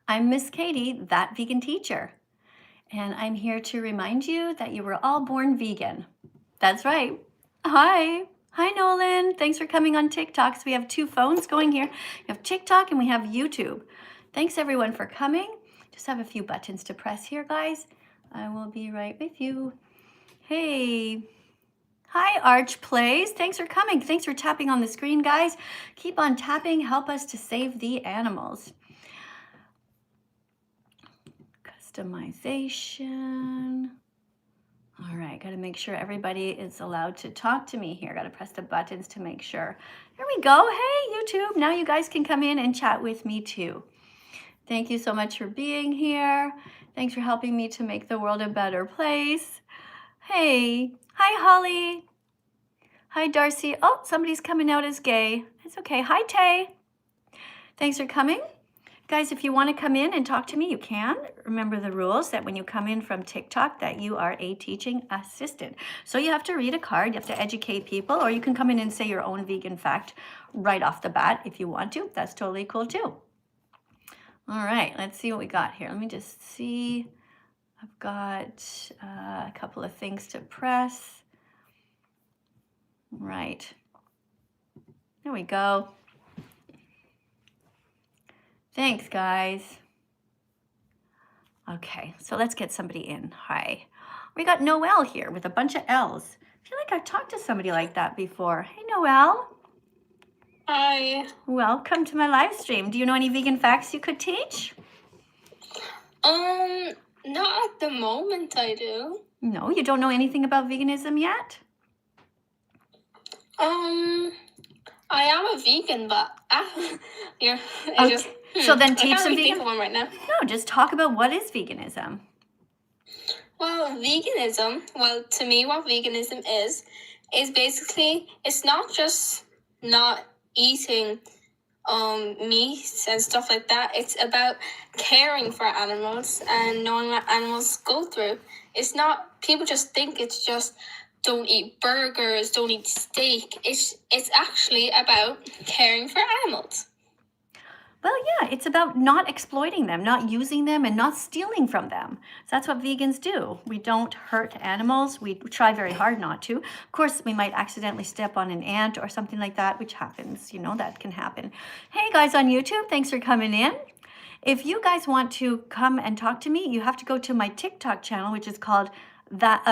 I'm Miss Katie, that vegan teacher, and I'm here to remind you that you were all born vegan. That's right. Hi. Hi, Nolan. Thanks for coming on TikTok. So we have two phones going here. We have TikTok and we have YouTube. Thanks everyone for coming. Just have a few buttons to press here, guys. I will be right with you. Hey. Hi, Arch Plays. Thanks for coming. Thanks for tapping on the screen, guys. Keep on tapping. Help us to save the animals. Customization. All right, got to make sure everybody is allowed to talk to me here. Got to press the buttons to make sure. There we go. Hey, YouTube. Now you guys can come in and chat with me too. Thank you so much for being here. Thanks for helping me to make the world a better place. Hey. Hi, Holly. Hi, Darcy. Oh, somebody's coming out as gay. It's okay. Hi, Tay. Thanks for coming. Guys, if you want to come in and talk to me, you can. Remember the rules that when you come in from TikTok that you are a teaching assistant. So you have to read a card, you have to educate people, or you can come in and say your own vegan fact right off the bat if you want to. That's totally cool too. All right, let's see what we got here. Let me just see. I've got a couple of things to press. Right. There we go. Thanks, guys. Okay, so let's get somebody in. Hi. We got Noelle here with a bunch of L's. I feel like I've talked to somebody like that before. Hey, Noelle. Hi. Welcome to my live stream. Do you know any vegan facts you could teach? Not at the moment I do. No, you don't know anything about veganism yet? I am a vegan, but okay. So then teach some vegan. One right now. No, just talk about what is veganism. Well, veganism. Well, to me, what veganism is basically it's not just not eating meat and stuff like that. It's about caring for animals and knowing what animals go through. It's not people just think it's just don't eat burgers, don't eat steak. It's actually about caring for animals. Well, yeah, it's about not exploiting them, not using them, and not stealing from them. So that's what vegans do. We don't hurt animals. We try very hard not to. Of course, we might accidentally step on an ant or something like that, which happens. You know, that can happen. Hey, guys on YouTube, thanks for coming in. If you guys want to come and talk to me, you have to go to my TikTok channel, which is called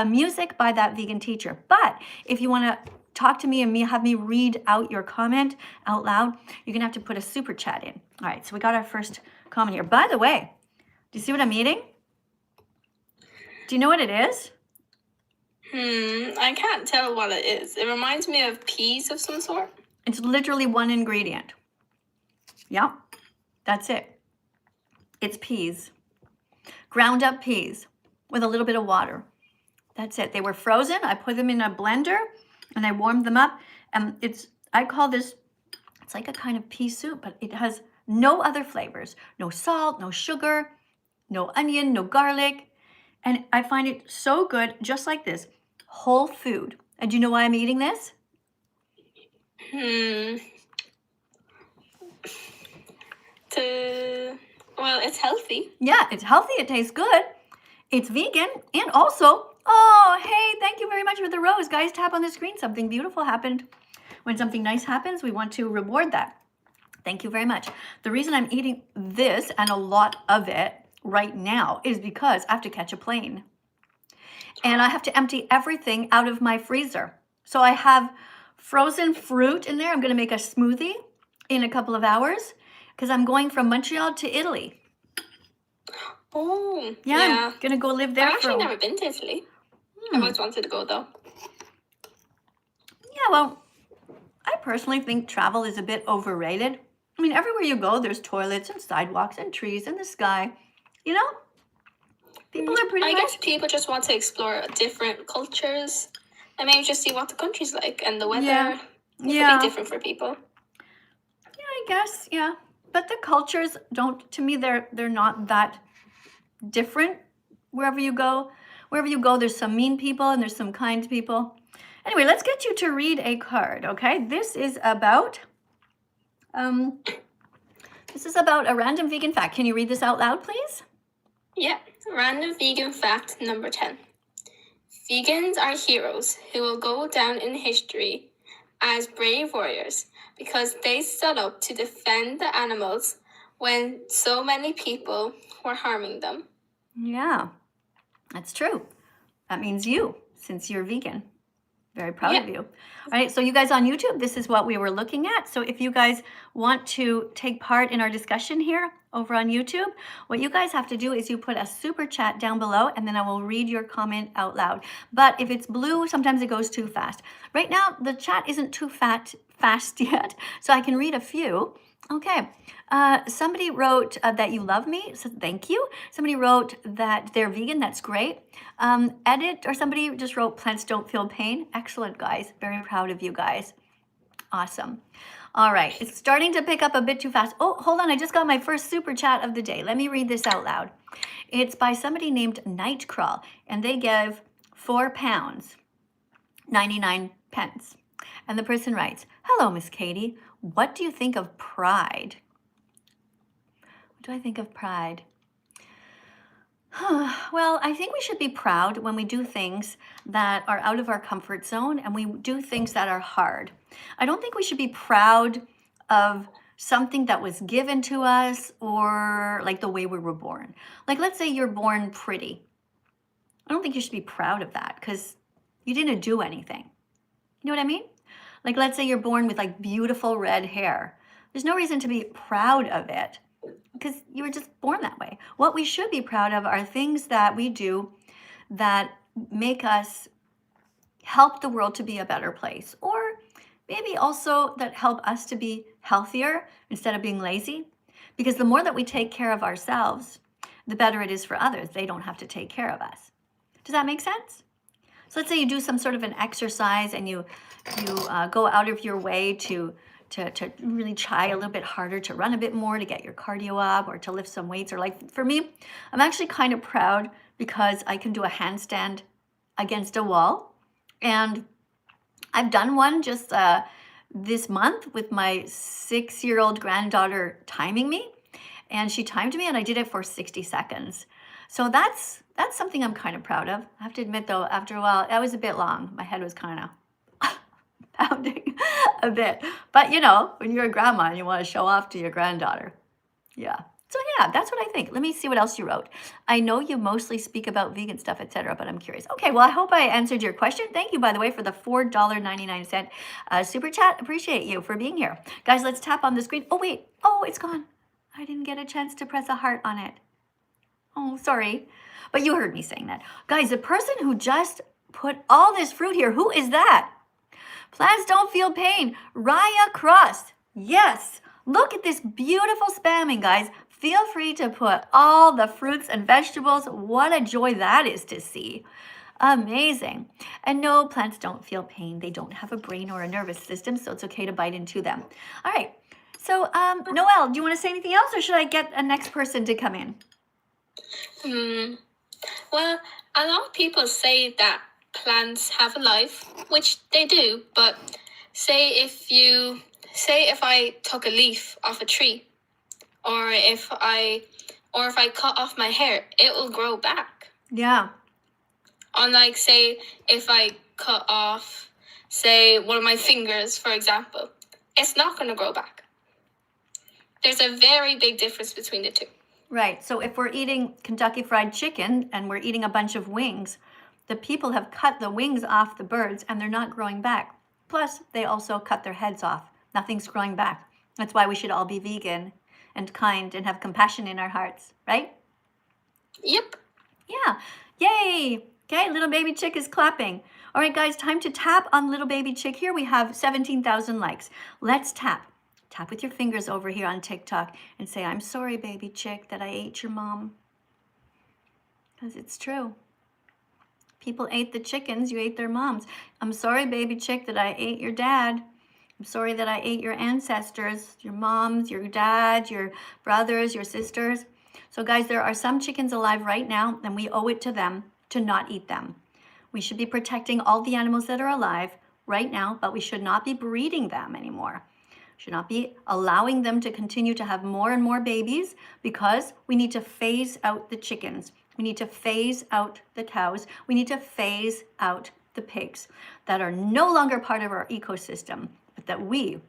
Music by That Vegan Teacher. But if you want to talk to me and have me read out your comment out loud, you're gonna have to put a super chat in. All right, so we got our first comment here. By the way, do you see what I'm eating? Do you know what it is? I can't tell what it is. It reminds me of peas of some sort. It's literally one ingredient. Yeah, that's it. It's peas. Ground up peas with a little bit of water. That's it. They were frozen. I put them in a blender and I warmed them up. And I call this, it's like a kind of pea soup, but it has no other flavors. No salt, no sugar, no onion, no garlic. And I find it so good, just like this, whole food. And do you know why I'm eating this? Well, it's healthy. Yeah, it's healthy. It tastes good. It's vegan. And also, oh, hey, thank you very much for the rose. Guys, tap on the screen. Something beautiful happened. When something nice happens, we want to reward that. Thank you very much. The reason I'm eating this and a lot of it right now is because I have to catch a plane. And I have to empty everything out of my freezer. So I have frozen fruit in there. I'm going to make a smoothie in a couple of hours because I'm going from Montreal to Italy. Oh, yeah. I'm going to go live there. I've actually never been to Italy. I've always wanted to go though. Yeah, well, I personally think travel is a bit overrated. I mean, everywhere you go, there's toilets and sidewalks and trees and the sky. You know? People are pretty I guess people just want to explore different cultures and maybe just see what the country's like and the weather. Yeah. It could be different for people. Yeah, I guess, yeah. But the cultures don't, to me, they're not that different wherever you go. Wherever you go, there's some mean people and there's some kind people. Anyway, let's get you to read a card, okay? This is about This is about a random vegan fact. Can you read this out loud, please? Yeah. Random vegan fact number 10. Vegans are heroes who will go down in history as brave warriors because they stood up to defend the animals when so many people were harming them. Yeah, that's true. That means you, since you're vegan. Very proud of you. All right, so you guys on YouTube, this is what we were looking at. So if you guys want to take part in our discussion here over on YouTube, what you guys have to do is you put a super chat down below, and then I will read your comment out loud. But if it's blue, sometimes it goes too fast. Right now, the chat isn't too fast yet, so I can read a few. Okay, somebody wrote that you love me, so thank you. Somebody wrote that they're vegan, that's great. Edit, or somebody just wrote plants don't feel pain. Excellent, guys, very proud of you guys. Awesome. All right, it's starting to pick up a bit too fast. Oh, hold on, I just got my first super chat of the day. Let me read this out loud. It's by somebody named Nightcrawl, and they give £4, 99 pence. And the person writes, hello, Miss Katie. What do you think of pride? What do I think of pride? Well, I think we should be proud when we do things that are out of our comfort zone and we do things that are hard. I don't think we should be proud of something that was given to us or like the way we were born. Like, let's say you're born pretty. I don't think you should be proud of that because you didn't do anything. You know what I mean? Like, let's say you're born with like beautiful red hair. There's no reason to be proud of it because you were just born that way. What we should be proud of are things that we do that make us help the world to be a better place, or maybe also that help us to be healthier instead of being lazy. Because the more that we take care of ourselves, the better it is for others. They don't have to take care of us. Does that make sense? So let's say you do some sort of an exercise and you go out of your way to really try a little bit harder, to run a bit more, to get your cardio up, or to lift some weights. Or like for me, I'm actually kind of proud because I can do a handstand against a wall. And I've done one just this month with my 6-year-old granddaughter timing me. And she timed me and I did it for 60 seconds. So that's something I'm kind of proud of. I have to admit though, after a while, that was a bit long. My head was kind of pounding a bit. But you know, when you're a grandma and you want to show off to your granddaughter. Yeah. So yeah, that's what I think. Let me see what else you wrote. I know you mostly speak about vegan stuff, etc., but I'm curious. Okay, well, I hope I answered your question. Thank you, by the way, for the $4.99 super chat. Appreciate you for being here. Guys, let's tap on the screen. Oh, wait. Oh, it's gone. I didn't get a chance to press a heart on it. Oh, sorry. But you heard me saying that. Guys, the person who just put all this fruit here, who is that? Plants don't feel pain. Raya Cross. Yes. Look at this beautiful spamming, guys. Feel free to put all the fruits and vegetables. What a joy that is to see. Amazing. And no, plants don't feel pain. They don't have a brain or a nervous system, so it's okay to bite into them. All right. So, Noelle, do you want to say anything else, or should I get a next person to come in? Well, a lot of people say that plants have a life, which they do, but say if I took a leaf off a tree, or if I cut off my hair, it will grow back. Yeah. Unlike, say, if I cut off, say, one of my fingers, for example, it's not going to grow back. There's a very big difference between the two. Right. So if we're eating Kentucky Fried Chicken and we're eating a bunch of wings, the people have cut the wings off the birds and they're not growing back. Plus, they also cut their heads off. Nothing's growing back. That's why we should all be vegan and kind and have compassion in our hearts, right? Yep. Yeah. Yay. Okay, little baby chick is clapping. All right, guys, time to tap on little baby chick here. We have 17,000 likes. Let's tap. Tap with your fingers over here on TikTok and say, I'm sorry, baby chick, that I ate your mom. Because it's true. People ate the chickens, you ate their moms. I'm sorry, baby chick, that I ate your dad. I'm sorry that I ate your ancestors, your moms, your dad, your brothers, your sisters. So guys, there are some chickens alive right now, and we owe it to them to not eat them. We should be protecting all the animals that are alive right now, but we should not be breeding them anymore. Should not be allowing them to continue to have more and more babies because we need to phase out the chickens. We need to phase out the cows. We need to phase out the pigs that are no longer part of our ecosystem, but that we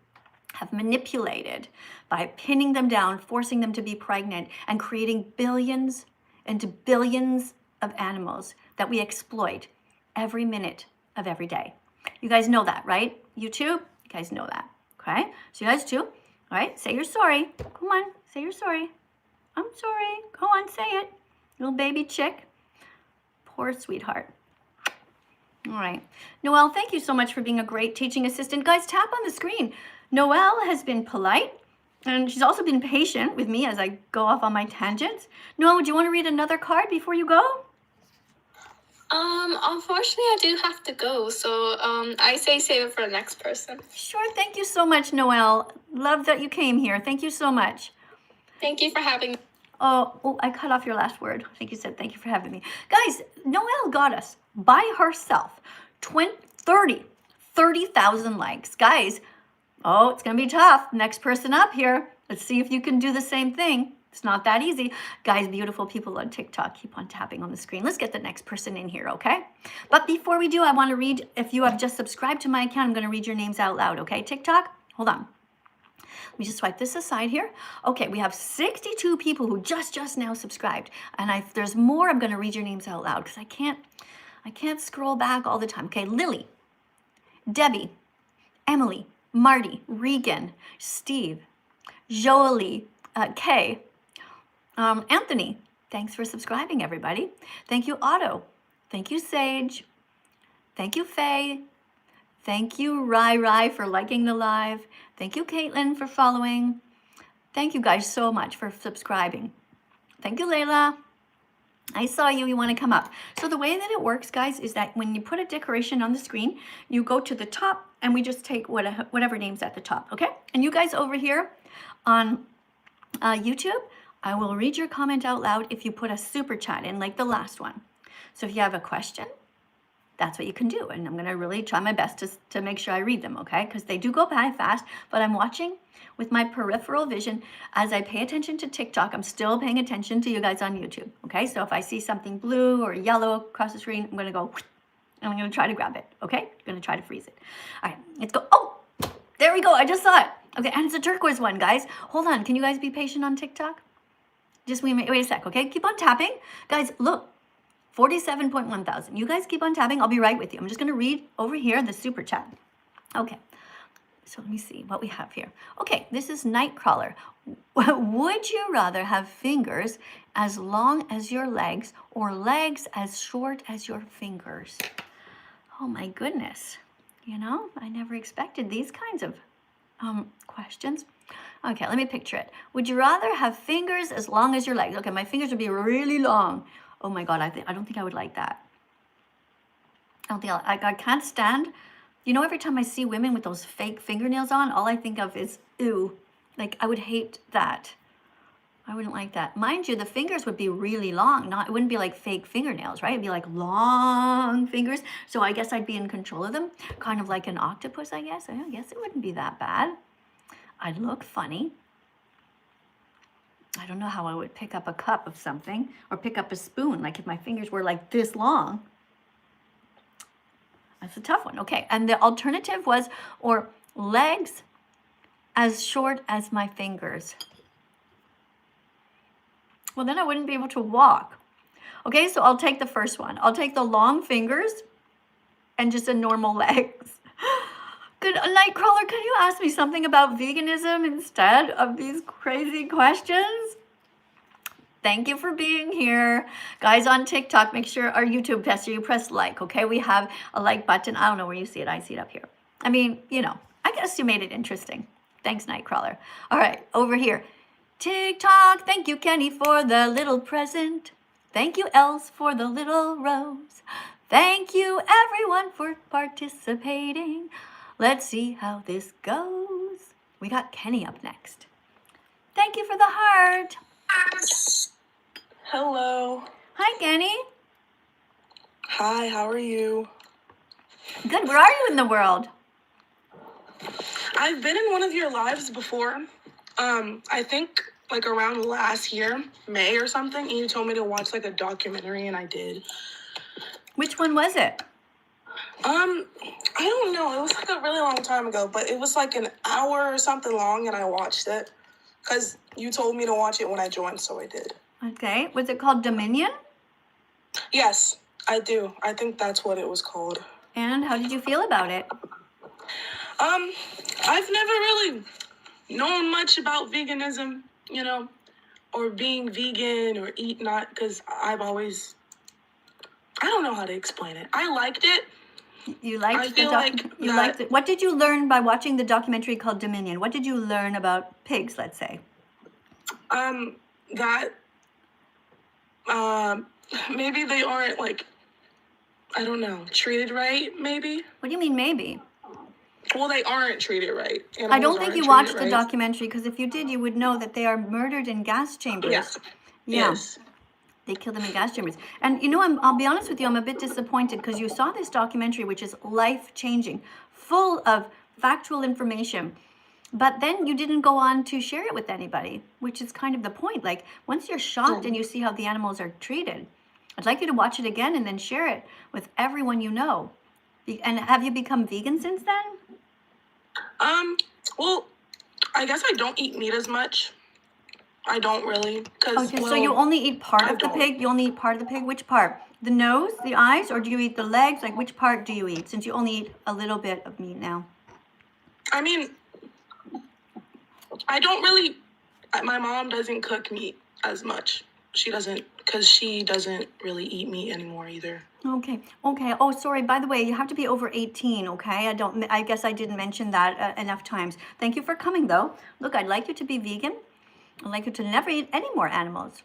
have manipulated by pinning them down, forcing them to be pregnant, and creating billions into billions of animals that we exploit every minute of every day. You guys know that, right? YouTube, you guys know that, okay? So you guys too, all right? Say you're sorry. Come on, say you're sorry. I'm sorry. Go on, say it. Little baby chick. Poor sweetheart. All right. Noelle, thank you so much for being a great teaching assistant. Guys, tap on the screen. Noelle has been polite, and she's also been patient with me as I go off on my tangents. Noelle, would you want to read another card before you go? Unfortunately, I do have to go, so I say save it for the next person. Sure. Thank you so much, Noelle. Love that you came here. Thank you so much. Thank you for having me. Oh, I cut off your last word. I think you said thank you for having me. Guys, Noelle got us by herself 30,000 likes. Guys, oh, it's going to be tough. Next person up here. Let's see if you can do the same thing. It's not that easy. Guys, beautiful people on TikTok, keep on tapping on the screen. Let's get the next person in here, okay? But before we do, I want to read, if you have just subscribed to my account, I'm going to read your names out loud, okay? TikTok, hold on. Let me just swipe this aside here. Okay, we have 62 people who just now subscribed. And if there's more, I'm going to read your names out loud because I can't scroll back all the time. Okay, Lily, Debbie, Emily, Marty, Regan, Steve, Jolie, Kay, Anthony, thanks for subscribing, everybody. Thank you, Otto. Thank you, Sage. Thank you, Faye. Thank you, Rai, for liking the live. Thank you, Caitlin, for following. Thank you guys so much for subscribing. Thank you, Layla. I saw you. You want to come up. So the way that it works, guys, is that when you put a decoration on the screen, you go to the top and we just take whatever name's at the top, okay? And you guys over here on YouTube, I will read your comment out loud if you put a super chat in like the last one. So if you have a question, that's what you can do. And I'm going to really try my best to make sure I read them, okay? Because they do go by fast, but I'm watching with my peripheral vision. As I pay attention to TikTok, I'm still paying attention to you guys on YouTube, okay? So if I see something blue or yellow across the screen, I'm going to go, and I'm going to try to grab it, okay? I'm going to try to freeze it. All right, let's go. Oh, there we go. I just saw it. Okay, and it's a turquoise one, guys. Hold on. Can you guys be patient on TikTok? Just wait a sec, okay? Keep on tapping. Guys, look. 47.1 thousand. You guys keep on tapping. I'll be right with you. I'm just going to read over here the super chat. Okay. So let me see what we have here. Okay, this is Nightcrawler. Would you rather have fingers as long as your legs or legs as short as your fingers? Oh my goodness. You know, I never expected these kinds of questions. Okay, let me picture it. Would you rather have fingers as long as your legs? Okay, my fingers would be really long. Oh my God, I don't think I would like that. I can't stand, you know, every time I see women with those fake fingernails on, all I think of is, ew. Like, I would hate that. I wouldn't like that. Mind you, the fingers would be really long. It wouldn't be like fake fingernails, right? It'd be like long fingers. So I guess I'd be in control of them. Kind of like an octopus, I guess. I guess it wouldn't be that bad. I'd look funny. I don't know how I would pick up a cup of something or pick up a spoon, like if my fingers were like this long. That's a tough one. Okay, and the alternative was, or legs as short as my fingers. Well, then I wouldn't be able to walk. Okay, so I'll take the first one. I'll take the long fingers and just a normal legs. Good Nightcrawler, can you ask me something about veganism instead of these crazy questions? Thank you for being here. Guys on TikTok, make sure our YouTube tester, you press like, okay? We have a like button. I don't know where you see it. I see it up here. I mean, you know, I guess you made it interesting. Thanks, Nightcrawler. All right, over here. TikTok, thank you, Kenny, for the little present. Thank you, Els, for the little rose. Thank you, everyone, for participating. Let's see how this goes. We got Kenny up next. Thank you for the heart. Hello. Hi, Kenny. Hi, how are you? Good. Where are you in the world? I've been in one of your lives before. I think like around last year, May or something, and you told me to watch like a documentary, and I did. Which one was it? I don't know. It was like a really long time ago, but it was like an hour or something long, and I watched it because you told me to watch it when I joined, so I did. Okay. Was it called Dominion? Yes, I do. I think that's what it was called. And how did you feel about it? I've never really known much about veganism, you know, or being vegan or eat not, because I don't know how to explain it. I liked it. You liked I feel liked it. What did you learn by watching the documentary called Dominion? What did you learn about pigs, let's say? That maybe they aren't like, I don't know, treated right, maybe? What do you mean maybe? Well, they aren't treated right. I don't think you watched the documentary, because if you did, you would know that they are murdered in gas chambers. Yes. Yeah. Yes. They kill them in gas chambers. And you know, I'll be honest with you, I'm a bit disappointed because you saw this documentary, which is life-changing, full of factual information. But then you didn't go on to share it with anybody, which is kind of the point. Like, once you're shocked and you see how the animals are treated, I'd like you to watch it again and then share it with everyone you know. And have you become vegan since then? Well, I guess I don't eat meat as much. I don't really. Okay, so you only eat part of the pig? You only eat part of the pig? Which part? The nose, the eyes, or do you eat the legs? Like, which part do you eat, since you only eat a little bit of meat now? I mean, I don't really, my mom doesn't cook meat as much. She doesn't, because she doesn't really eat meat anymore either. Okay. Oh, sorry. By the way, you have to be over 18, okay? I guess I didn't mention that enough times. Thank you for coming, though. Look, I'd like you to be vegan. I'd like you to never eat any more animals.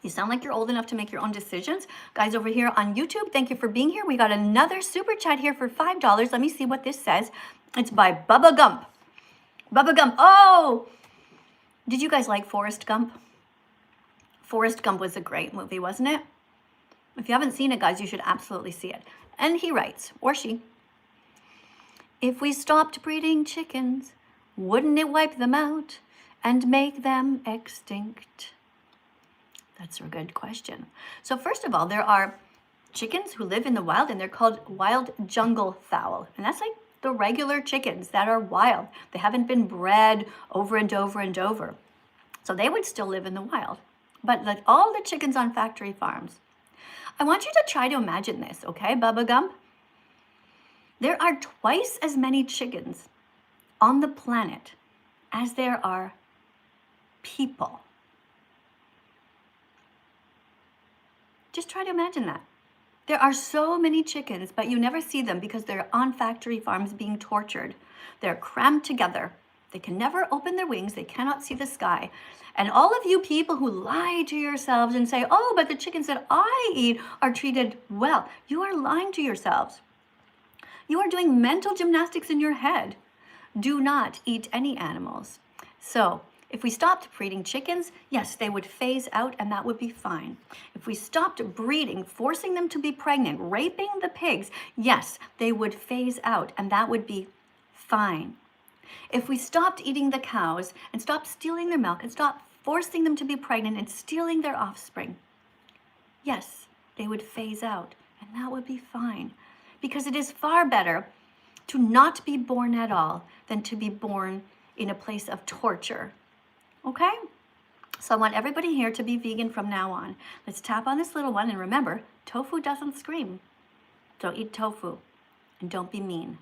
You sound like you're old enough to make your own decisions. Guys over here on YouTube, thank you for being here. We got another super chat here for $5. Let me see what this says. It's by Bubba Gump. Bubba Gump. Oh! Did you guys like Forrest Gump? Forrest Gump was a great movie, wasn't it? If you haven't seen it, guys, you should absolutely see it. And he writes, or she, if we stopped breeding chickens, wouldn't it wipe them out and make them extinct? That's a good question. So first of all, there are chickens who live in the wild, and they're called wild jungle fowl. And that's like the regular chickens that are wild. They haven't been bred over and over and over. So they would still live in the wild. But like all the chickens on factory farms, I want you to try to imagine this, okay, Bubba Gump? There are twice as many chickens on the planet as there are people. Just try to imagine that. There are so many chickens, but you never see them because they're on factory farms being tortured. They're crammed together. They can never open their wings. They cannot see the sky. And all of you people who lie to yourselves and say, oh, but the chickens that I eat are treated well, you are lying to yourselves. You are doing mental gymnastics in your head. Do not eat any animals. So if we stopped breeding chickens, yes, they would phase out, and that would be fine. If we stopped breeding, forcing them to be pregnant, raping the pigs, yes, they would phase out, and that would be fine. If we stopped eating the cows and stopped stealing their milk and stopped forcing them to be pregnant and stealing their offspring, yes, they would phase out, and that would be fine. Because it is far better to not be born at all than to be born in a place of torture. Okay? So I want everybody here to be vegan from now on. Let's tap on this little one, and remember, tofu doesn't scream. Don't eat tofu, and don't be mean.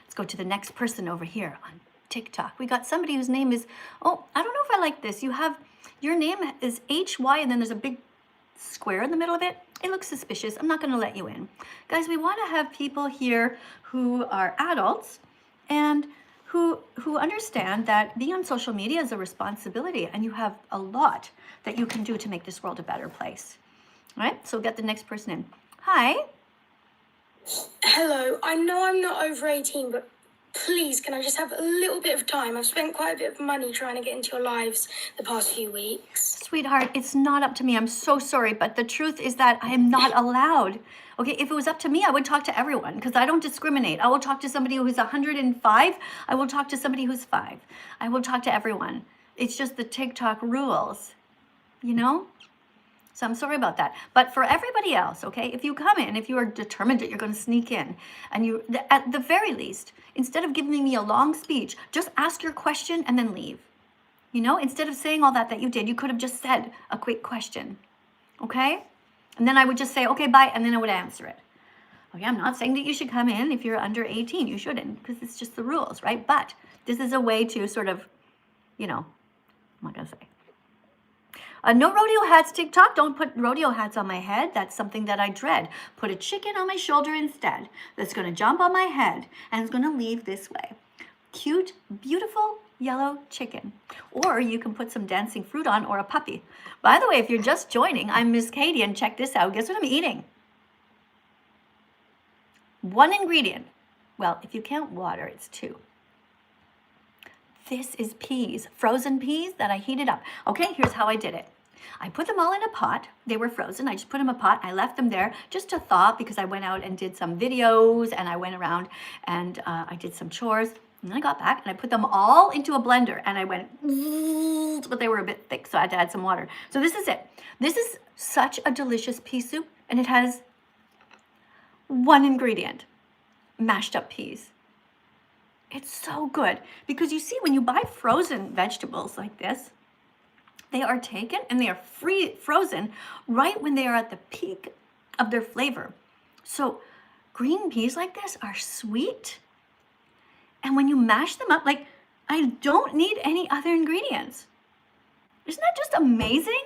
Let's go to the next person over here on TikTok. We got somebody whose name is, oh, I don't know if I like this. Your name is HY, and then there's a big square in the middle of it. It looks suspicious. I'm not going to let you in. Guys, we want to have people here who are adults and who understand that being on social media is a responsibility, and you have a lot that you can do to make this world a better place. All right, so we'll get the next person in. Hi. Hello, I know I'm not over 18, but Please, can I just have a little bit of time? I've spent quite a bit of money trying to get into your lives the past few weeks. Sweetheart, it's not up to me. I'm so sorry, but the truth is that I am not allowed. Okay, if it was up to me, I would talk to everyone because I don't discriminate. I will talk to somebody who's 105. I will talk to somebody who's 5. I will talk to everyone. It's just the TikTok rules, you know? So I'm sorry about that. But for everybody else, okay, if you come in, if you are determined that you're going to sneak in, and you, at the very least, instead of giving me a long speech, just ask your question and then leave. You know, instead of saying all that you did, you could have just said a quick question, okay? And then I would just say, okay, bye, and then I would answer it. Okay, I'm not saying that you should come in if you're under 18. You shouldn't, because it's just the rules, right? But this is a way to sort of, you know, I'm not going to say. No rodeo hats, TikTok. Don't put rodeo hats on my head. That's something that I dread. Put a chicken on my shoulder instead. That's going to jump on my head and it's going to leave this way. Cute, beautiful yellow chicken. Or you can put some dancing fruit on or a puppy. By the way, if you're just joining, I'm Miss Katie and check this out. Guess what I'm eating? One ingredient. Well, if you count water, it's 2. This is peas, frozen peas that I heated up. Okay, here's how I did it. I put them all in a pot. They were frozen. I just put them in a pot. I left them there just to thaw because I went out and did some videos and I went around and I did some chores. And then I got back and I put them all into a blender and I went, but they were a bit thick, so I had to add some water. So this is it. This is such a delicious pea soup and it has one ingredient, mashed up peas. It's so good because you see when you buy frozen vegetables like this, they are taken and they are frozen right when they are at the peak of their flavor. So green peas like this are sweet. And when you mash them up, like I don't need any other ingredients. Isn't that just amazing?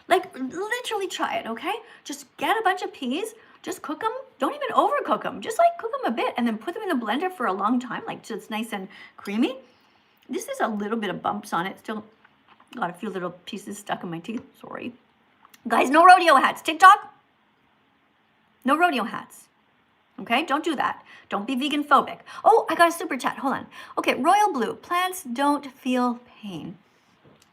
Like literally try it, okay? Just get a bunch of peas, just cook them. Don't even overcook them. Just like cook them a bit and then put them in the blender for a long time, like so it's nice and creamy. This is a little bit of bumps on it. Still got a few little pieces stuck in my teeth. Sorry. Guys, no rodeo hats. TikTok? No rodeo hats. Okay, don't do that. Don't be vegan phobic. Oh, I got a super chat. Hold on. Okay, Royal Blue. Plants don't feel pain.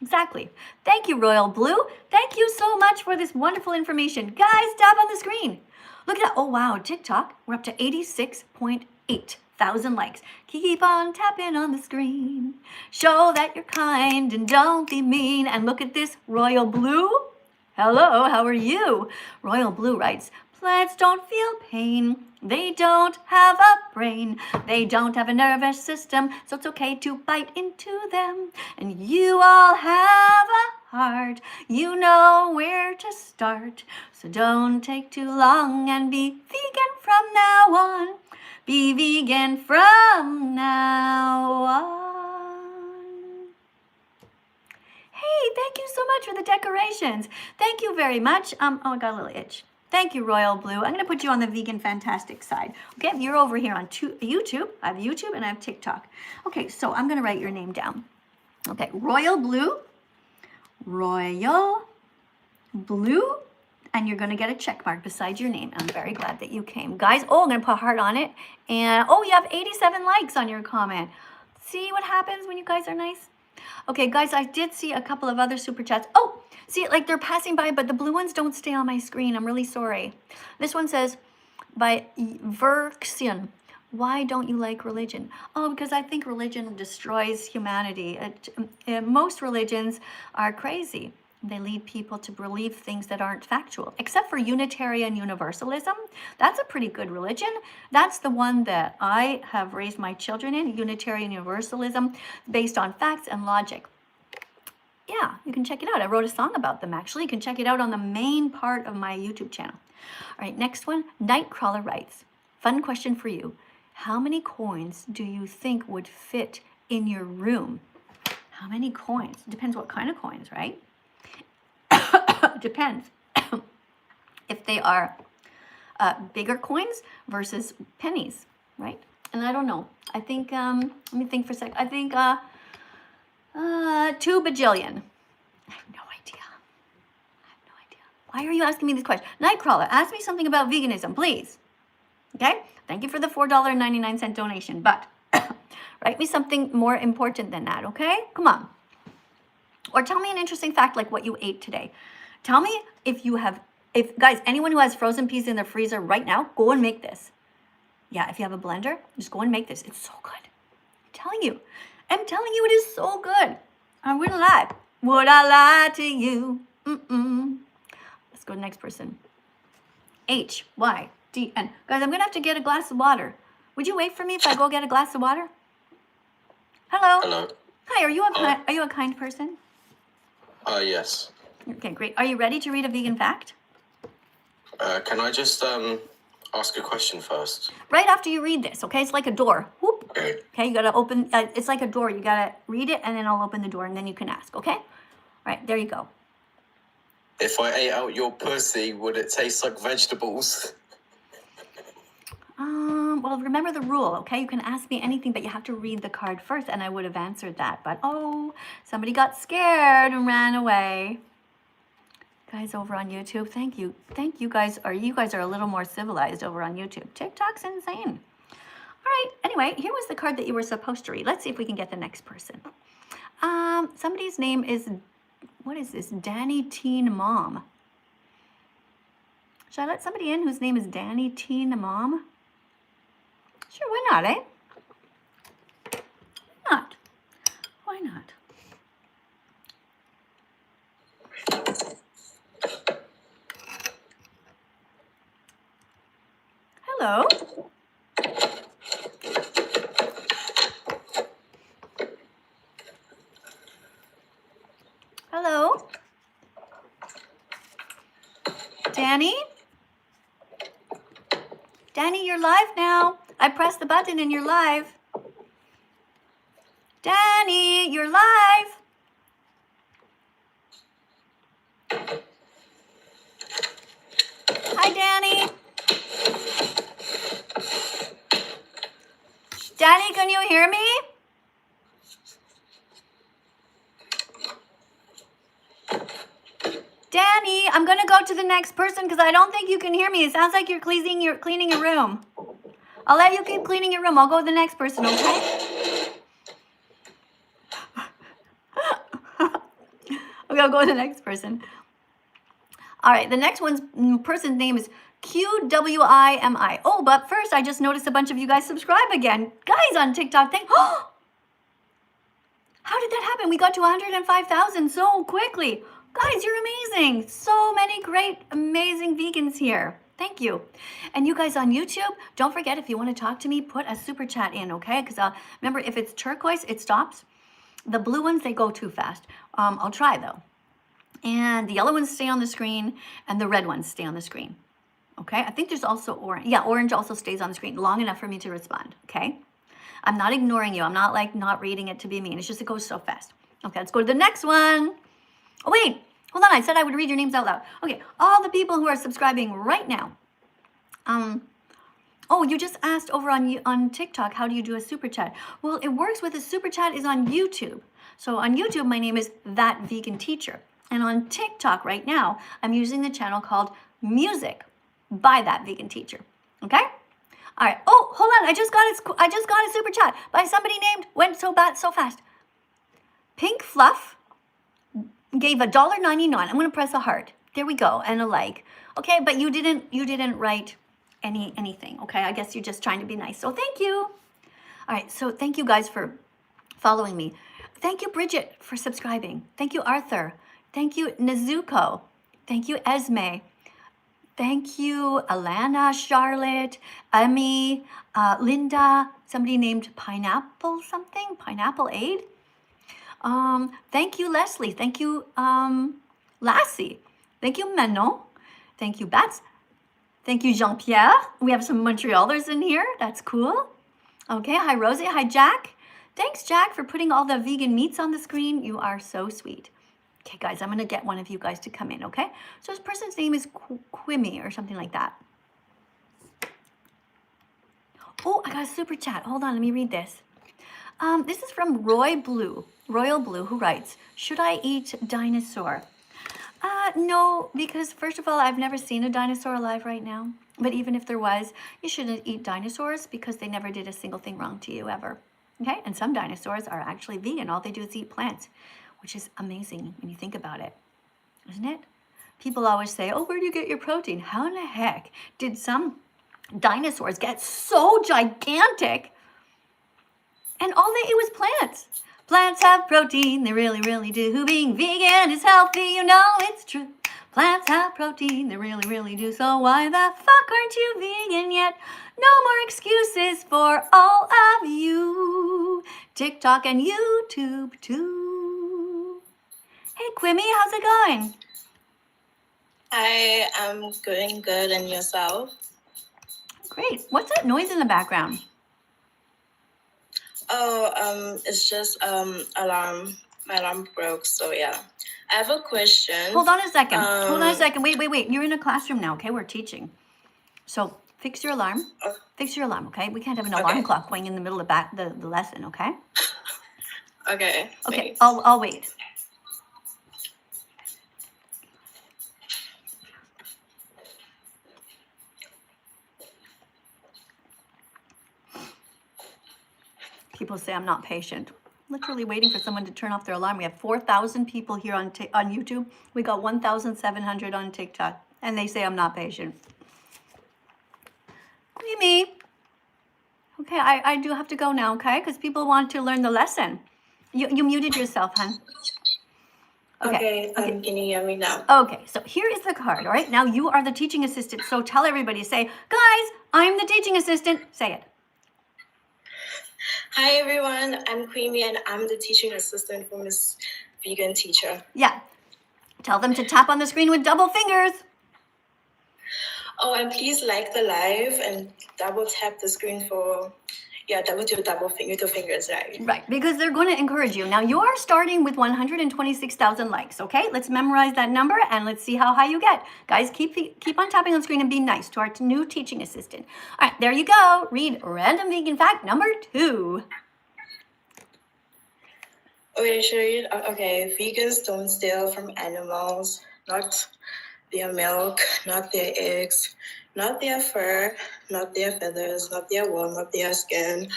Exactly. Thank you, Royal Blue. Thank you so much for this wonderful information. Guys, tap on the screen. Look at that. Oh, wow. TikTok, we're up to 86.8 thousand likes. Keep on tapping on the screen. Show that you're kind and don't be mean. And look at this, Royal Blue. Hello, how are you? Royal Blue writes, plants don't feel pain. They don't have a brain. They don't have a nervous system, so it's okay to bite into them. And you all have a heart. You know where to start. So don't take too long and be vegan from now on. Be vegan from now on. Hey, thank you so much for the decorations. Thank you very much. Oh, I got a little itch. Thank you, Royal Blue. I'm going to put you on the Vegan Fantastic side. Okay, you're over here on YouTube. I have YouTube and I have TikTok. Okay, so I'm going to write your name down. Okay, Royal Blue. Royal Blue. And you're going to get a check mark beside your name. I'm very glad that you came. Guys, oh, I'm going to put a heart on it. And, oh, you have 87 likes on your comment. See what happens when you guys are nice? Okay, guys, I did see a couple of other super chats. Oh, see, like they're passing by, but the blue ones don't stay on my screen. I'm really sorry. This one says, by Verxion, why don't you like religion? Oh, because I think religion destroys humanity. Most religions are crazy. They lead people to believe things that aren't factual, except for Unitarian Universalism. That's a pretty good religion. That's the one that I have raised my children in, Unitarian Universalism, based on facts and logic. Yeah, you can check it out. I wrote a song about them, actually. You can check it out on the main part of my YouTube channel. All right, next one, Nightcrawler writes, fun question for you. How many coins do you think would fit in your room? How many coins? Depends what kind of coins, right? Depends. If they are bigger coins versus pennies, right? And I don't know. I think, let me think for a sec. I think 2 bajillion. I have no idea. Why are you asking me this question? Nightcrawler, ask me something about veganism, please. Okay? Thank you for the $4.99 donation. But Write me something more important than that, okay? Come on. Or tell me an interesting fact like what you ate today. Tell me if guys, anyone who has frozen peas in their freezer right now, go and make this. Yeah, if you have a blender, just go and make this. It's so good. I'm telling you, it is so good. I wouldn't lie. Would I lie to you? Let's go to the next person. HYDN. Guys, I'm gonna have to get a glass of water. Would you wait for me if I go get a glass of water? Hello. Hello. Hi. Are you a kind person? Yes. Okay, great. Are you ready to read a vegan fact? Can I just ask a question first? Right after you read this, okay? It's like a door. Whoop. Okay. Okay, you gotta open. It's like a door. You gotta read it, and then I'll open the door, and then you can ask. Okay. All right. There you go. If I ate out your pussy, would it taste like vegetables? Well, remember the rule, okay? You can ask me anything, but you have to read the card first, and I would have answered that. But, oh, somebody got scared and ran away. Guys over on YouTube, thank you. You guys are a little more civilized over on YouTube. TikTok's insane. All right, anyway, here was the card that you were supposed to read. Let's see if we can get the next person. Somebody's name is, what is this? Danny Teen Mom. Should I let somebody in whose name is Danny Teen Mom? Sure, why not, eh? Why not? Hello. Hello. Danny? Danny, you're live now. I pressed the button and you're live. Danny, you're live. Hi, Danny. Danny, can you hear me? Danny, I'm going to go to the next person because I don't think you can hear me. It sounds like you're cleaning your room. I'll let you keep cleaning your room. I'll go to the next person, okay? Okay, I'll go to the next person. All right, the next person's name is QWIMI. Oh, but first, I just noticed a bunch of you guys subscribe again. Guys on TikTok, how did that happen? We got to 105,000 so quickly. Guys, you're amazing. So many great, amazing vegans here. Thank you. And you guys on YouTube, don't forget, if you want to talk to me, put a super chat in, okay? Because remember, if it's turquoise, it stops. The blue ones, they go too fast. I'll try, though. And the yellow ones stay on the screen, and the red ones stay on the screen. Okay? I think there's also orange. Yeah, orange also stays on the screen long enough for me to respond, okay? I'm not ignoring you. I'm not, like, not reading it to be mean. It's just it goes so fast. Okay, let's go to the next one. Oh, wait. Hold on, I said I would read your names out loud. Okay, all the people who are subscribing right now. Oh, you just asked over on TikTok, how do you do a super chat? Well, it works with a super chat is on YouTube. So on YouTube, my name is thatveganteacher. And on TikTok right now, I'm using the channel called Music by thatveganteacher. Okay? All right. Oh, hold on. I just got a super chat by somebody named went so fast. Pink Fluff gave $1.99. I'm gonna press a heart. There we go, and a like. Okay, but you didn't write anything. Okay, I guess you're just trying to be nice. So thank you. All right, so thank you guys for following me. Thank you, Bridget, for subscribing. Thank you, Arthur. Thank you, Nezuko. Thank you, Esme. Thank you, Alana, Charlotte, Emmy, Linda, somebody named Pineapple something, Pineapple Aid. Thank you, Leslie. Thank you, Lassie. Thank you, Manon. Thank you, Bats. Thank you, Jean-Pierre. We have some Montrealers in here. That's cool. Okay, hi, Rosie. Hi, Jack. Thanks, Jack, for putting all the vegan meats on the screen. You are so sweet. Okay, guys, I'm going to get one of you guys to come in, okay? So this person's name is Quimmy or something like that. Oh, I got a super chat. Hold on, let me read this. This is from Royal Blue, who writes, should I eat dinosaur? No, because first of all, I've never seen a dinosaur alive right now. But even if there was, you shouldn't eat dinosaurs because they never did a single thing wrong to you ever. Okay, and some dinosaurs are actually vegan. All they do is eat plants, which is amazing when you think about it, isn't it? People always say, oh, where do you get your protein? How in the heck did some dinosaurs get so gigantic and all they ate was plants? Plants have protein, they really, really do. Being vegan is healthy, you know it's true. Plants have protein, they really, really do. So why the fuck aren't you vegan yet? No more excuses for all of you. TikTok and YouTube too. Hey, Quimmy, how's it going? I am doing good, and yourself? Great. What's that noise in the background? Oh, it's just alarm. My alarm broke, so yeah. I have a question. Hold on a second. Hold on a second. Wait. You're in a classroom now, okay? We're teaching. So fix your alarm. Fix your alarm, okay? We can't have an alarm clock going in the middle of the lesson, okay? Okay. Okay, Thanks. I'll wait. People say I'm not patient. Literally waiting for someone to turn off their alarm. We have 4,000 people here on YouTube. We got 1,700 on TikTok. And they say I'm not patient. Me. Okay, I do have to go now, okay? Because people want to learn the lesson. You muted yourself, hon. Okay. Can you hear me now? Okay, so here is the card, all right? Now you are the teaching assistant. So tell everybody, say, guys, I'm the teaching assistant. Say it. Hi everyone, I'm Creamy, and I'm the teaching assistant for Miss Vegan Teacher. Yeah. Tell them to tap on the screen with double fingers. Oh, and please like the live and double tap the screen for, double finger, two fingers, right? Right, because they're going to encourage you. Now, you are starting with 126,000 likes, okay? Let's memorize that number and let's see how high you get. Guys, keep on tapping on the screen and be nice to our new teaching assistant. All right, there you go. Read random vegan fact number 2. Okay, should I read? Okay, vegans don't steal from animals, not their milk, not their eggs, not their fur, not their feathers, not their wool, not their skin,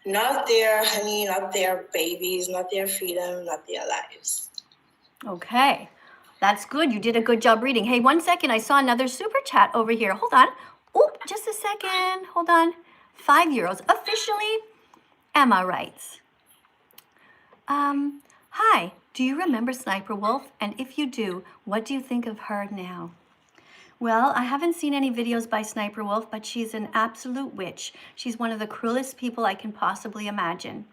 not their honey, not their babies, not their freedom, not their lives. Okay, that's good. You did a good job reading. Hey, 1 second. I saw another super chat over here. Hold on. Oh, just a second. Hold on. 5 euros. Officially, Emma writes. Hi, do you remember Sniper Wolf? And if you do, what do you think of her now? Well, I haven't seen any videos by Sniper Wolf, but she's an absolute witch. She's one of the cruelest people I can possibly imagine.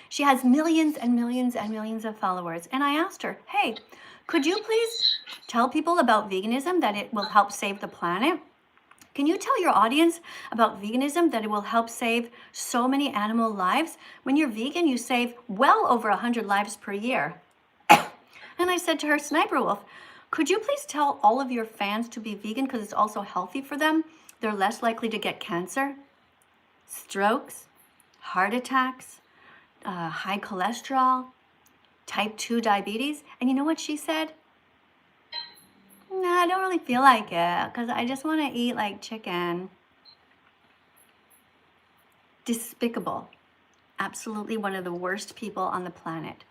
She has millions and millions and millions of followers. And I asked her, hey, could you please tell people about veganism, that it will help save the planet? Can you tell your audience about veganism, that it will help save so many animal lives? When you're vegan, you save well over 100 lives per year. And I said to her, Sniper Wolf, could you please tell all of your fans to be vegan because it's also healthy for them? They're less likely to get cancer, strokes, heart attacks, high cholesterol, type 2 diabetes. And you know what she said? No, I don't really feel like it because I just want to eat like chicken. Despicable. Absolutely one of the worst people on the planet.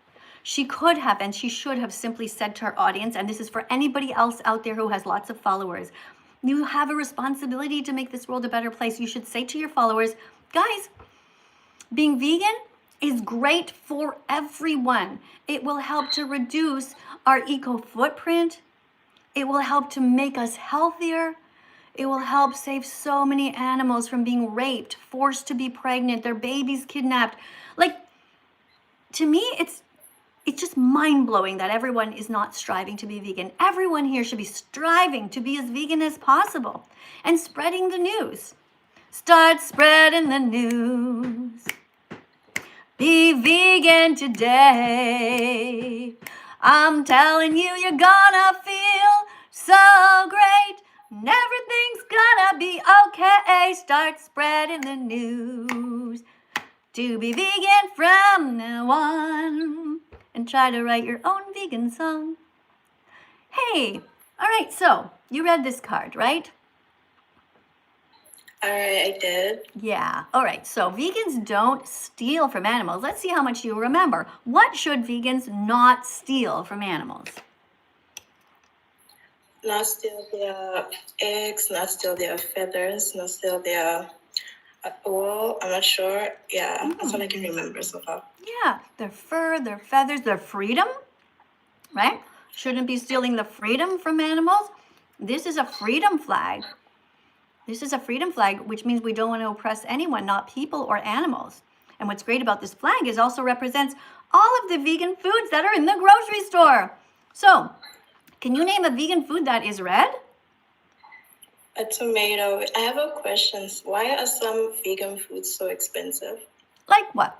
She could have and she should have simply said to her audience, and this is for anybody else out there who has lots of followers, you have a responsibility to make this world a better place. You should say to your followers, guys, being vegan is great for everyone. It will help to reduce our eco footprint. It will help to make us healthier. It will help save so many animals from being raped, forced to be pregnant, their babies kidnapped. Like, to me, it's just mind-blowing that everyone is not striving to be vegan. Everyone here should be striving to be as vegan as possible and spreading the news. Start spreading the news. Be vegan today. I'm telling you, you're gonna feel so great. And everything's gonna be okay. Start spreading the news. To be vegan from now on. And try to write your own vegan song. Hey, all right, so you read this card, right? All right, I did. Yeah. All right. So vegans don't steal from animals. Let's see how much you remember. What should vegans not steal from animals? Not steal their eggs, not steal their feathers, not steal their wool. I'm not sure. Yeah, that's all I can remember so far. Yeah. Their fur, their feathers, their freedom, right? Shouldn't be stealing the freedom from animals. This is a freedom flag. This is a freedom flag, which means we don't want to oppress anyone, not people or animals. And what's great about this flag is also represents all of the vegan foods that are in the grocery store. So, can you name a vegan food that is red? A tomato. I have a question. Why are some vegan foods so expensive? Like what?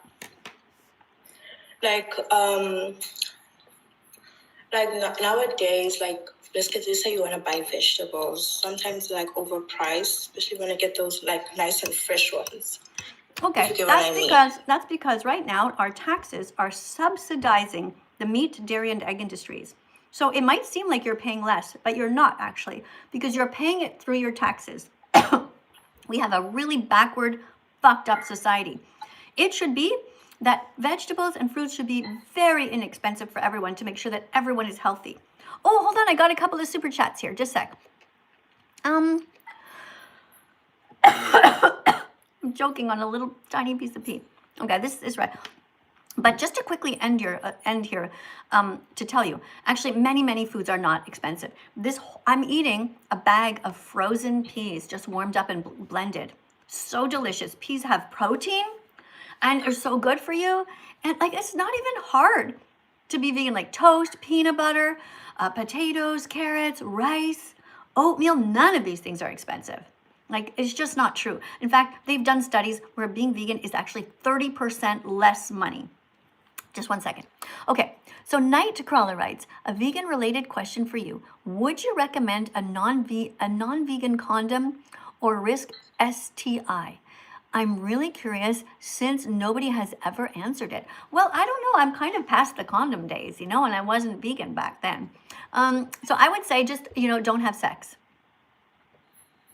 Like nowadays, like let's say you want to buy vegetables. Sometimes like overpriced, especially when I get those like nice and fresh ones. Okay, If you get what I mean. that's because right now our taxes are subsidizing the meat, dairy, and egg industries. So it might seem like you're paying less, but you're not actually, because you're paying it through your taxes. We have a really backward, fucked up society. It should be that vegetables and fruits should be very inexpensive for everyone to make sure that everyone is healthy. Oh, hold on, I got a couple of super chats here. Just a sec. I'm joking on a little tiny piece of pea. Okay, this is right. But just to quickly end here, to tell you, actually, many foods are not expensive. I'm eating a bag of frozen peas, just warmed up and blended. So delicious. Peas have protein, and are so good for you. And like, it's not even hard to be vegan. Like toast, peanut butter, potatoes, carrots, rice, oatmeal. None of these things are expensive. Like, it's just not true. In fact, they've done studies where being vegan is actually 30% less money. Just 1 second. Okay, so Nightcrawler writes, a vegan-related question for you. Would you recommend a non-vegan condom or risk STI? I'm really curious since nobody has ever answered it. Well, I don't know. I'm kind of past the condom days, and I wasn't vegan back then. So I would say just, don't have sex.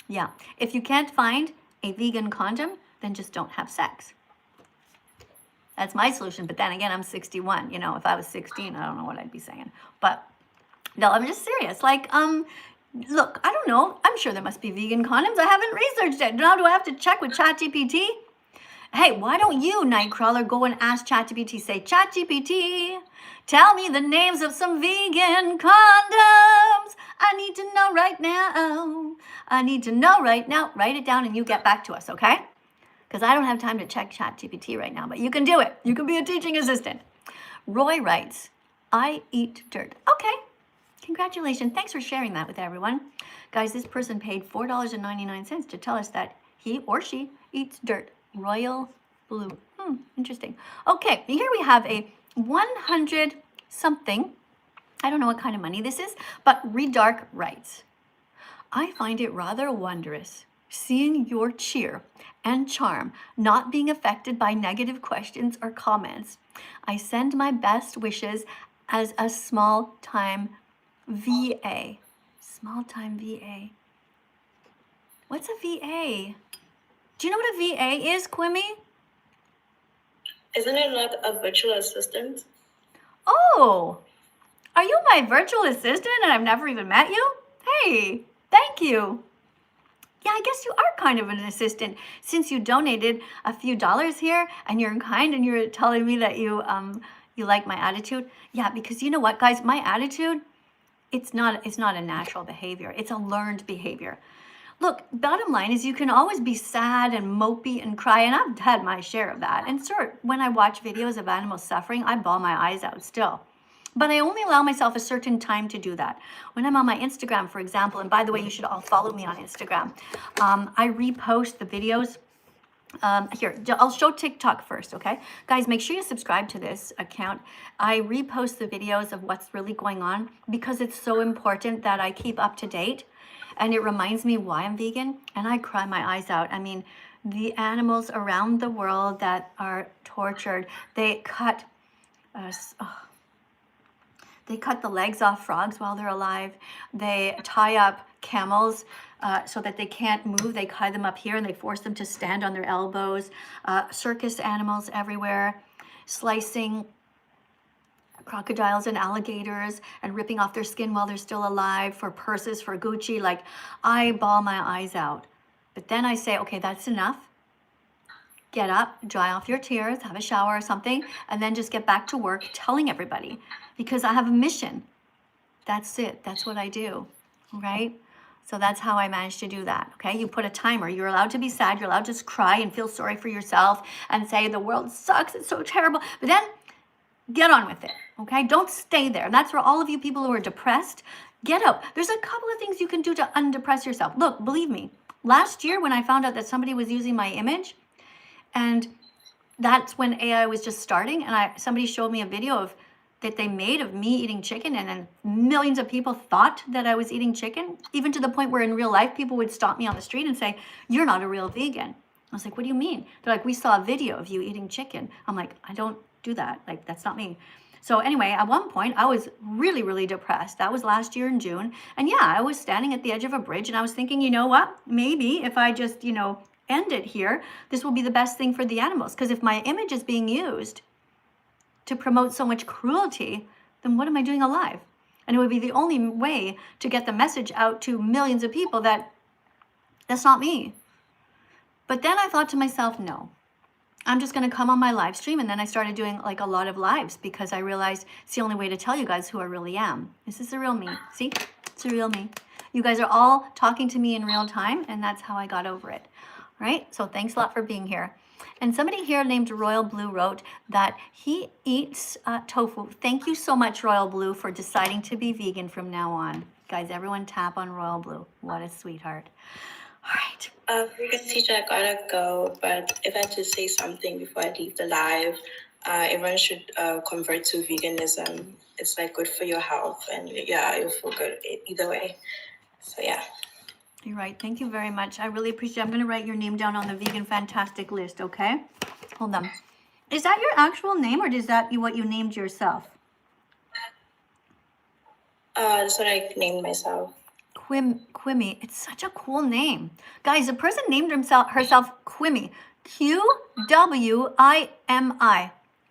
Yeah, if you can't find a vegan condom, then just don't have sex. That's my solution. But then again, I'm 61. If I was 16, I don't know what I'd be saying. But no, I'm just serious. Like, look, I don't know. I'm sure there must be vegan condoms. I haven't researched it. Now do I have to check with ChatGPT? Hey, why don't you, Nightcrawler, go and ask ChatGPT, say, ChatGPT, tell me the names of some vegan condoms. I need to know right now. I need to know right now. Write it down and you get back to us, okay? Because I don't have time to check ChatGPT right now, but you can do it. You can be a teaching assistant. Roy writes, I eat dirt. Okay, congratulations. Thanks for sharing that with everyone. Guys, this person paid $4.99 to tell us that he or she eats dirt. Royal blue. Interesting. Okay, here we have a 100 something. I don't know what kind of money this is, but Redark writes, I find it rather wondrous seeing your cheer and charm not being affected by negative questions or comments. I send my best wishes as a small-time VA. Small-time VA. What's a VA? Do you know what a VA is, Quimmy? Isn't it like a virtual assistant? Oh, are you my virtual assistant and I've never even met you? Hey, thank you. Yeah, I guess you are kind of an assistant since you donated a few dollars here and you're kind and you're telling me that you like my attitude. Yeah, because you know what, guys, my attitude, it's not a natural behavior. It's a learned behavior. Look, bottom line is you can always be sad and mopey and cry, and I've had my share of that. And sure, when I watch videos of animals suffering, I bawl my eyes out still. But I only allow myself a certain time to do that. When I'm on my Instagram, for example, and by the way, you should all follow me on Instagram. I repost the videos. Here, I'll show TikTok first, okay? Guys, make sure you subscribe to this account. I repost the videos of what's really going on because it's so important that I keep up to date. And it reminds me why I'm vegan, and I cry my eyes out. I mean, the animals around the world that are tortured, they cut They cut the legs off frogs while they're alive. They tie up camels so that they can't move. They tie them up here and they force them to stand on their elbows. Circus animals everywhere, slicing crocodiles and alligators and ripping off their skin while they're still alive for purses, for Gucci. Like, I bawl my eyes out. But then I say, okay, that's enough. Get up, dry off your tears, have a shower or something, and then just get back to work telling everybody, because I have a mission. That's it. That's what I do, right? So that's how I managed to do that, okay? You put a timer. You're allowed to be sad. You're allowed to just cry and feel sorry for yourself and say the world sucks. It's so terrible. But then get on with it, okay? Don't stay there. And that's for all of you people who are depressed. Get out. There's a couple of things you can do to undepress yourself. Look, believe me, last year when I found out that somebody was using my image, and that's when AI was just starting, and somebody showed me a video that they made of me eating chicken, and then millions of people thought that I was eating chicken, even to the point where in real life people would stop me on the street and say, "You're not a real vegan." I was like, "What do you mean?" They're like, "We saw a video of you eating chicken." I'm like, "I don't do that. Like, that's not me." So anyway, at one point I was really, really depressed. That was last year in June. And yeah, I was standing at the edge of a bridge and I was thinking, you know what? Maybe if I just, end it here, this will be the best thing for the animals. Because if my image is being used to promote so much cruelty, then what am I doing alive? And it would be the only way to get the message out to millions of people that that's not me. But then I thought to myself, no, I'm just going to come on my live stream. And then I started doing like a lot of lives because I realized it's the only way to tell you guys who I really am. This is the real me. See, it's the real me. You guys are all talking to me in real time, and that's how I got over it. Right? So thanks a lot for being here. And somebody here named Royal Blue wrote that he eats tofu. Thank you so much, Royal Blue, for deciding to be vegan from now on. Guys, everyone tap on Royal Blue. What a sweetheart. All right. Vegan teacher, I gotta go, but if I had to say something before I leave the live, everyone should convert to veganism. It's like good for your health, and yeah, you'll feel good either way. So yeah. You're right. Thank you very much. I really appreciate it. I'm going to write your name down on the Vegan Fantastic list, okay? Hold on. Is that your actual name, or is that what you named yourself? That's what I named myself. Quimmy. It's such a cool name. Guys, a person named herself Quimmy. Qwimi.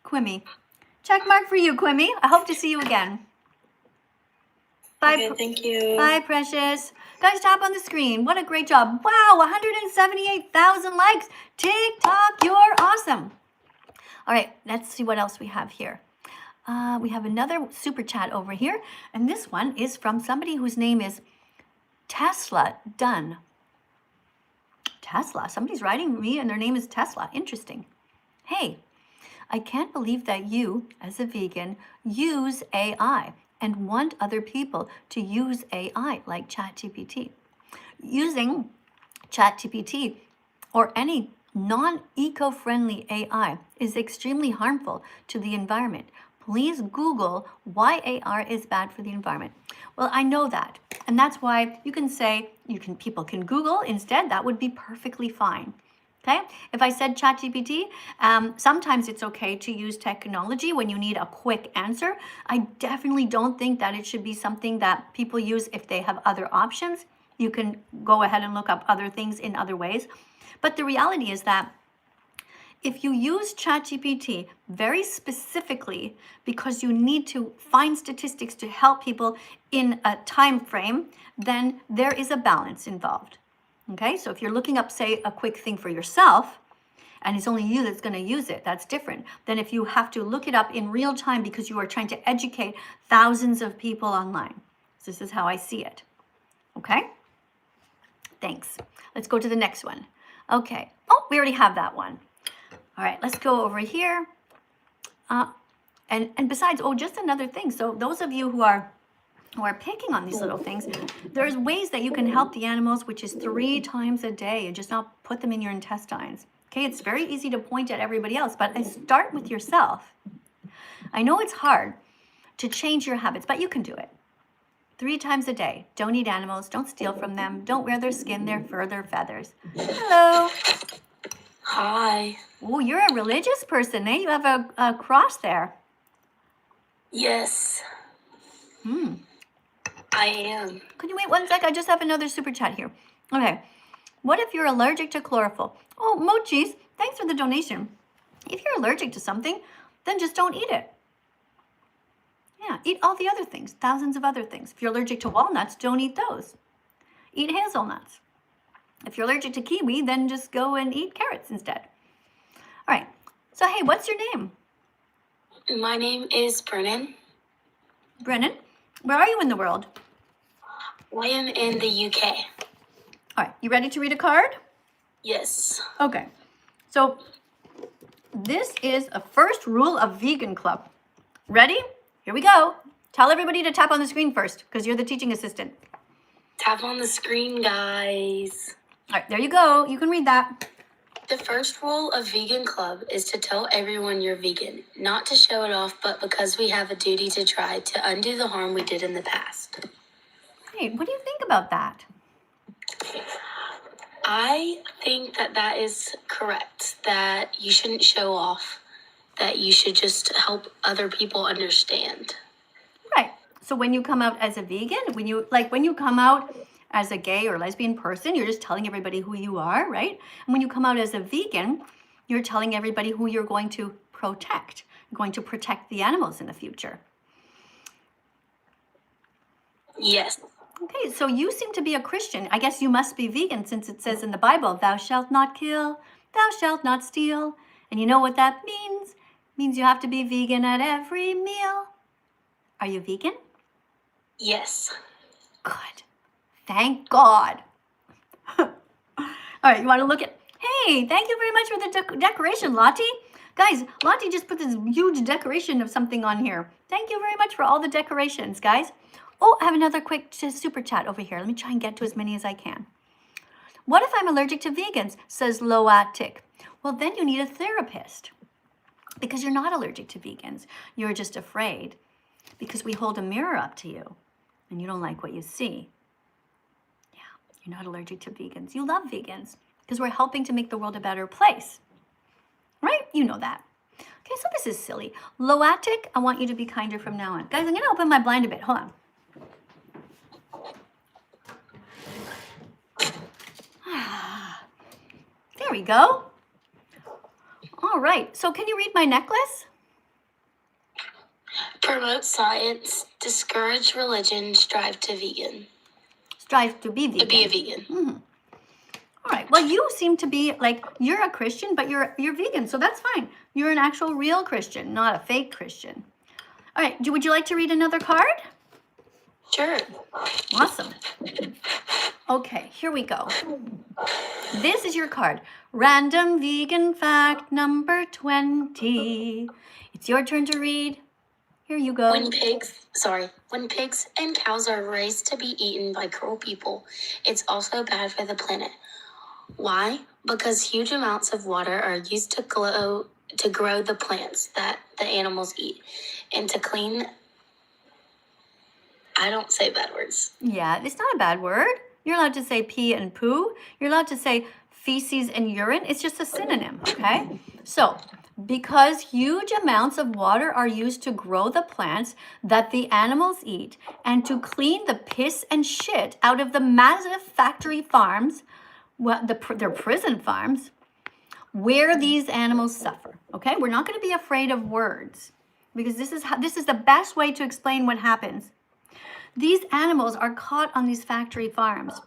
Quimmy. Check mark for you, Quimmy. I hope to see you again. Bye. Okay, thank you. Bye, precious. Guys, tap on the screen. What a great job. Wow, 178,000 likes. TikTok, you're awesome. All right, let's see what else we have here. We have another super chat over here. And this one is from somebody whose name is Tesla Dunn. Tesla. Somebody's writing me and their name is Tesla. Interesting. Hey, I can't believe that you, as a vegan, use AI and want other people to use AI like ChatGPT. Using ChatGPT or any non-eco-friendly AI is extremely harmful to the environment. Please Google why AI is bad for the environment. Well, I know that. And that's why you can say, people can Google instead. That would be perfectly fine. Okay, if I said ChatGPT, sometimes it's okay to use technology when you need a quick answer. I definitely don't think that it should be something that people use if they have other options. You can go ahead and look up other things in other ways. But the reality is that if you use ChatGPT very specifically because you need to find statistics to help people in a time frame, then there is a balance involved. Okay, so if you're looking up, say, a quick thing for yourself, and it's only you that's going to use it, that's different than if you have to look it up in real time because you are trying to educate thousands of people online. So this is how I see it. Okay, thanks. Let's go to the next one. Okay, oh, we already have that one. All right, let's go over here. And besides, oh, just another thing. So those of you who are picking on these little things, there's ways that you can help the animals, which is 3 times a day, and just not put them in your intestines. Okay, it's very easy to point at everybody else, but start with yourself. I know it's hard to change your habits, but you can do it. 3 times a day. Don't eat animals. Don't steal from them. Don't wear their skin, their fur, their feathers. Hello. Hi. Oh, you're a religious person, eh? You have a cross there. Yes. I am. Can you wait one sec? I just have another super chat here. Okay. What if you're allergic to chlorophyll? Oh, Mochis, thanks for the donation. If you're allergic to something, then just don't eat it. Yeah, eat all the other things, thousands of other things. If you're allergic to walnuts, don't eat those. Eat hazelnuts. If you're allergic to kiwi, then just go and eat carrots instead. All right. So, hey, what's your name? My name is Brennan. Brennan, where are you in the world? I am in the UK. All right, you ready to read a card? Yes. Okay. So, this is a first rule of Vegan Club. Ready? Here we go. Tell everybody to tap on the screen first, because you're the teaching assistant. Tap on the screen, guys. All right, there you go. You can read that. The first rule of Vegan Club is to tell everyone you're vegan, not to show it off, but because we have a duty to try to undo the harm we did in the past. Hey, what do you think about that? I think that is correct, that you shouldn't show off, that you should just help other people understand. Right. So when you come out as a vegan, when you come out as a gay or lesbian person, you're just telling everybody who you are, right? And when you come out as a vegan, you're telling everybody who you're going to protect. You're going to protect the animals in the future. Yes. Okay, so you seem to be a Christian. I guess you must be vegan since it says in the Bible, thou shalt not kill, thou shalt not steal. And you know what that means? It means you have to be vegan at every meal. Are you vegan? Yes. Good. Thank God. All right, you want to look at... Hey, thank you very much for the decoration, Lottie. Guys, Lottie just put this huge decoration of something on here. Thank you very much for all the decorations, guys. Oh, I have another quick super chat over here. Let me try and get to as many as I can. What if I'm allergic to vegans, says Loatic. Well, then you need a therapist because you're not allergic to vegans. You're just afraid because we hold a mirror up to you and you don't like what you see. Yeah, you're not allergic to vegans. You love vegans because we're helping to make the world a better place. Right? You know that. Okay, so this is silly. Loatic, I want you to be kinder from now on. Guys, I'm going to open my blind a bit. Hold on. There we go. All right. So can you read my necklace? Promote science, discourage religion, strive to vegan. Strive to be vegan. To be a vegan. Mm-hmm. All right. Well, you seem to be like, you're a Christian, but you're vegan. So that's fine. You're an actual real Christian, not a fake Christian. All right. Would you like to read another card? Sure. Awesome. Okay, here we go. This is your card. Random vegan fact number 20. It's your turn to read. Here you go. When pigs and cows are raised to be eaten by cruel people, it's also bad for the planet. Why? Because huge amounts of water are used to grow the plants that the animals eat and to clean. I don't say bad words. Yeah, it's not a bad word. You're allowed to say pee and poo. You're allowed to say feces and urine. It's just a synonym, okay? So, because huge amounts of water are used to grow the plants that the animals eat and to clean the piss and shit out of the massive factory farms, they're prison farms, where these animals suffer, okay? We're not going to be afraid of words because this is the best way to explain what happens. These animals are caught on these factory farms